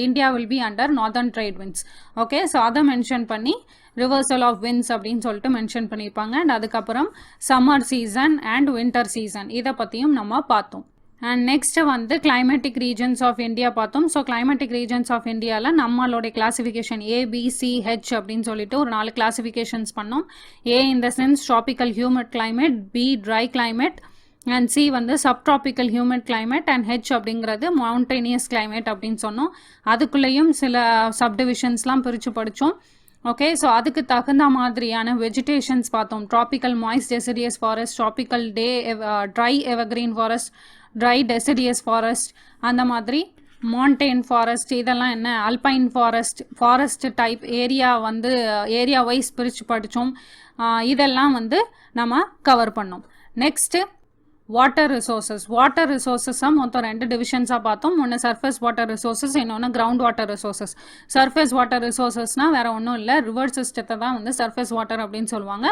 India will be under northern trade winds. Okay, so அதை மென்ஷன் பண்ணி ரிவர்சல் ஆஃப் வின்ஸ் அப்படின்னு சொல்லிட்டு மென்ஷன் பண்ணியிருப்பாங்க. அண்ட் அதுக்கப்புறம் summer season and winter season இதை பற்றியும் நம்ம பார்த்தோம். அண்ட் நெக்ஸ்ட் வந்து கிளைமேட்டிக் ரீஜன்ஸ் ஆஃப் இந்தியா பார்த்தோம். ஸோ கிளைமேட்டிக் ரீஜன்ஸ் ஆஃப் இந்தியாவில் நம்மளோடைய கிளாசிஃபிகேஷன் ABCH அப்படின்னு சொல்லிட்டு ஒரு 4 கிளாசிஃபிகேஷன்ஸ் பண்ணோம். A in the sense tropical humid climate, B dry climate, and C வந்து subtropical humid climate, and H அப்படிங்கிறது mountainous climate அப்படின்னு சொன்னோம். அதுக்குள்ளேயும் சில சப்டிவிஷன்ஸ்லாம் பிரித்து படித்தோம். ஓகே, ஸோ அதுக்கு தகுந்த மாதிரியான வெஜிடேஷன்ஸ் பார்த்தோம். Tropical moist deciduous forest, tropical try evergreen forest, try deciduous forest, அந்த மாதிரி மான்டெயின் ஃபாரஸ்ட், இதெல்லாம் என்ன அல்பைன் ஃபாரஸ்ட் டைப் ஏரியா வந்து ஏரியா வைஸ் பிரித்து படித்தோம். இதெல்லாம் வந்து நம்ம கவர் பண்ணோம். நெக்ஸ்ட்டு வாட்டர் ரிசோர்ஸஸாக மொத்தம் 2 டிவிஷன்ஸாக பார்த்தோம். ஒன்று சர்ஃபேஸ் வாட்டர் ரிசோர்ஸஸ், இன்னொன்று ground water resources. Surface water ரிசோர்ஸஸ்னால் வேறு ஒன்றும் இல்லை, ரிவர் சிஸ்டத்தை தான் வந்து சர்ஃபேஸ் வாட்டர் அப்படின்னு சொல்லுவாங்க.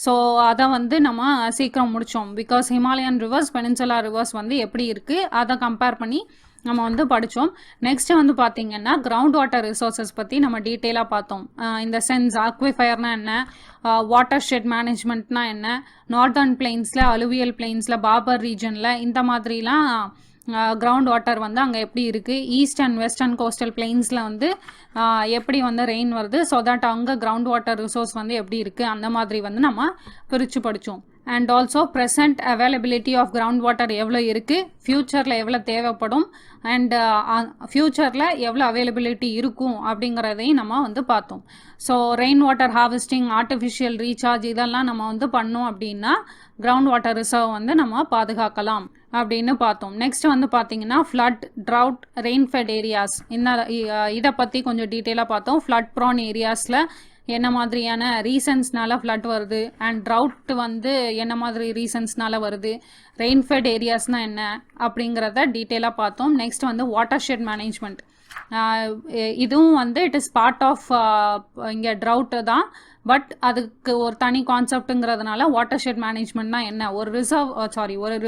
ஸோ அதை வந்து நம்ம சீக்கிரம் முடித்தோம். Because Himalayan reverse, peninsula reverse வந்து எப்படி இருக்குது அதை கம்பேர் பண்ணி நம்ம வந்து படித்தோம். நெக்ஸ்ட் வந்து பார்த்திங்கன்னா கிரவுண்ட் வாட்டர் ரிசோர்ஸஸ் பற்றி நம்ம டீட்டெயிலாக பார்த்தோம். இந்த சென்ஸ் ஆக்விஃபயர்னா என்ன, வாட்டர் ஷெட் மேனேஜ்மெண்ட்னா என்ன, நார்தர்ன் பிளெயின்ஸில், அலுவியல் பிளெயின்ஸில், பார்பர் ரீஜனில் இந்த மாதிரிலாம் கிரவுண்ட் வாட்டர் வந்து அங்கே எப்படி இருக்குது, ஈஸ்ட் அண்ட் வெஸ்டர்ன் கோஸ்டல் பிளெயின்ஸில் வந்து எப்படி வந்து ரெயின் வருது, ஸோ தட் அங்கே கிரவுண்ட் வாட்டர் ரிசோர்ஸ் வந்து எப்படி இருக்குது அந்த மாதிரி வந்து நம்ம பிரித்து படித்தோம். And also present availability of ground water எவ்வளோ இருக்குது, ஃப்யூச்சரில் எவ்வளோ தேவைப்படும், அண்ட் ஃப்யூச்சரில் எவ்வளோ அவைலபிலிட்டி இருக்கும் அப்படிங்கிறதையும் நம்ம வந்து பார்த்தோம். So rain water harvesting, artificial recharge இதெல்லாம் நம்ம வந்து பண்ணோம் அப்படின்னா கிரவுண்ட் வாட்டர் ரிசர்வ் வந்து நம்ம பாதுகாக்கலாம் அப்படின்னு பார்த்தோம். நெக்ஸ்ட் வந்து பார்த்தீங்கன்னா ஃப்ளட், ட்ரவுட், ரெயின்ஃபெட் ஏரியாஸ் இதை பற்றி கொஞ்சம் டீட்டெயிலாக பார்த்தோம். ஃப்ளட் ப்ரான் ஏரியாஸில் என்ன மாதிரியான ரீசன்ஸ்னால ஃப்ளட் வருது, அண்ட் ட்ரவுட் வந்து என்ன மாதிரி ரீசன்ஸ்னால வருது, ரெயின்ஃபெட் ஏரியாஸ்னால் என்ன அப்படிங்கிறத டீட்டெயிலாக பார்த்தோம். நெக்ஸ்ட் வந்து வாட்டர் ஷெட் மேனேஜ்மெண்ட், இதுவும் வந்து இட் இஸ் பார்ட் ஆஃப் இங்கே ட்ரவுட்டு தான், பட் அதுக்கு ஒரு தனி கான்செப்ட்டுங்கிறதுனால வாட்டர் ஷெட் மேனேஜ்மெண்ட்னா என்ன, ஒரு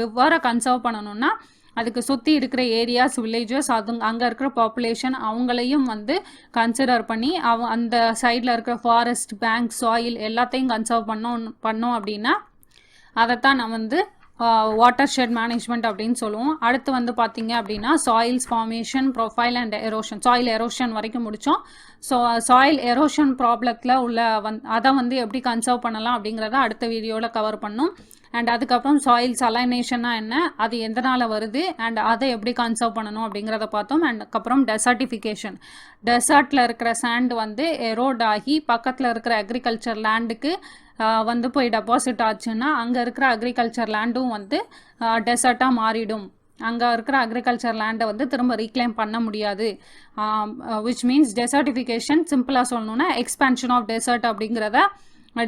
ரிவரை கன்சர்வ் பண்ணணும்னா அதுக்கு சுற்றி இருக்கிற ஏரியாஸ், வில்லேஜஸ், அங்கே இருக்கிற பாப்புலேஷன் அவங்களையும் வந்து கன்சிடர் பண்ணி அந்த சைடில் இருக்கிற ஃபாரஸ்ட், பேங்க், சாயில் எல்லாத்தையும் கன்சர்வ் பண்ணோம் அப்படின்னா அதைத்தான் நம்ம வந்து வாட்டர் ஷெட் மேனேஜ்மெண்ட் அப்படின்னு சொல்லுவோம். அடுத்து வந்து பார்த்தீங்க அப்படின்னா soils formation, profile and erosion, soil erosion வரைக்கும் முடித்தோம். ஸோ சாயில் எரோஷன் ப்ராப்ளத்தில் உள்ள அதை வந்து எப்படி கன்சர்வ் பண்ணலாம் அப்படிங்கிறத அடுத்த வீடியோவில் கவர் பண்ணோம். அண்ட் அதுக்கப்புறம் சாயில்ஸ் அலைனேஷன்னா என்ன, அது எதனால் வருது, அண்ட் அதை எப்படி கன்சர்வ் பண்ணணும் அப்படிங்கிறத பார்த்தோம். அண்ட் அதுக்கப்புறம் டெசர்ட்டிஃபிகேஷன், டெசர்ட்டில் இருக்கிற சாண்ட் வந்து எரோட் ஆகி பக்கத்தில் இருக்கிற அக்ரிகல்ச்சர் லேண்டுக்கு வந்து போய் டெபாசிட் ஆச்சுன்னா அங்கே இருக்கிற அக்ரிகல்ச்சர் லேண்டும் வந்து டெசர்ட்டாக மாறிடும். அங்கே இருக்கிற அக்ரிகல்ச்சர் லேண்டை வந்து திரும்ப ரீக்ளைம் பண்ண முடியாது. விச் மீன்ஸ் டெசர்ட்டிஃபிகேஷன் சிம்பிளாக சொல்லணுன்னா எக்ஸ்பேன்ஷன் ஆஃப் டெசர்ட் அப்படிங்கிறத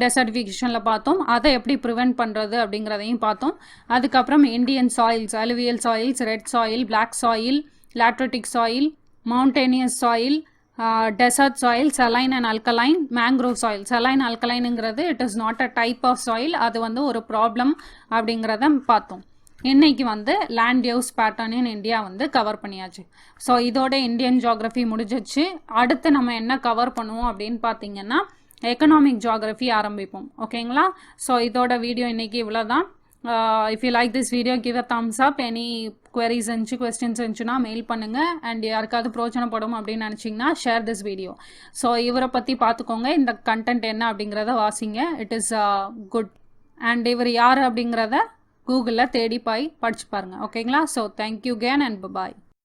டெசர்ட்டிஃபிகேஷனில் பார்த்தோம். அதை எப்படி ப்ரிவெண்ட் பண்ணுறது அப்படிங்கிறதையும் பார்த்தோம். அதுக்கப்புறம் Indian soils, alluvial soils, red soil, black soil, lateritic soil, mountainous soil, desert soil, saline and alkaline, mangrove soil. Saline அல்கலைனுங்கிறது it is not a type of soil, அது வந்து ஒரு ப்ராப்ளம் அப்படிங்கிறத பார்த்தோம். இன்னைக்கு வந்து land use pattern in India வந்து cover பண்ணியாச்சு. ஸோ இதோட இந்தியன் ஜியாகிரஃபி முடிஞ்சிச்சு. அடுத்து நம்ம என்ன கவர் பண்ணுவோம் அப்படின்னு பார்த்தீங்கன்னா எக்கனாமிக் ஜியாகிரஃபி ஆரம்பிப்போம். ஓகேங்களா? ஸோ இதோட வீடியோ இன்னைக்கு இவ்வளோதான். If you like this video give a Thums up. Any queries இருந்துச்சு, கொஸ்டின்ஸ் இருந்துச்சுன்னா மெயில் பண்ணுங்கள். அண்ட் யாருக்காவது பிரோஜனப்படும் அப்படின்னு நினச்சிங்கன்னா ஷேர் திஸ் வீடியோ. ஸோ இவரை பற்றி பார்த்துக்கோங்க, இந்த கண்டென்ட் என்ன அப்படிங்கிறத வாசிங்க. It is good. அண்ட் இவர் யார் அப்படிங்கிறத கூகுளில் தேடி போய் படிச்சு பாருங்கள். ஓகேங்களா? So thank you can and bye.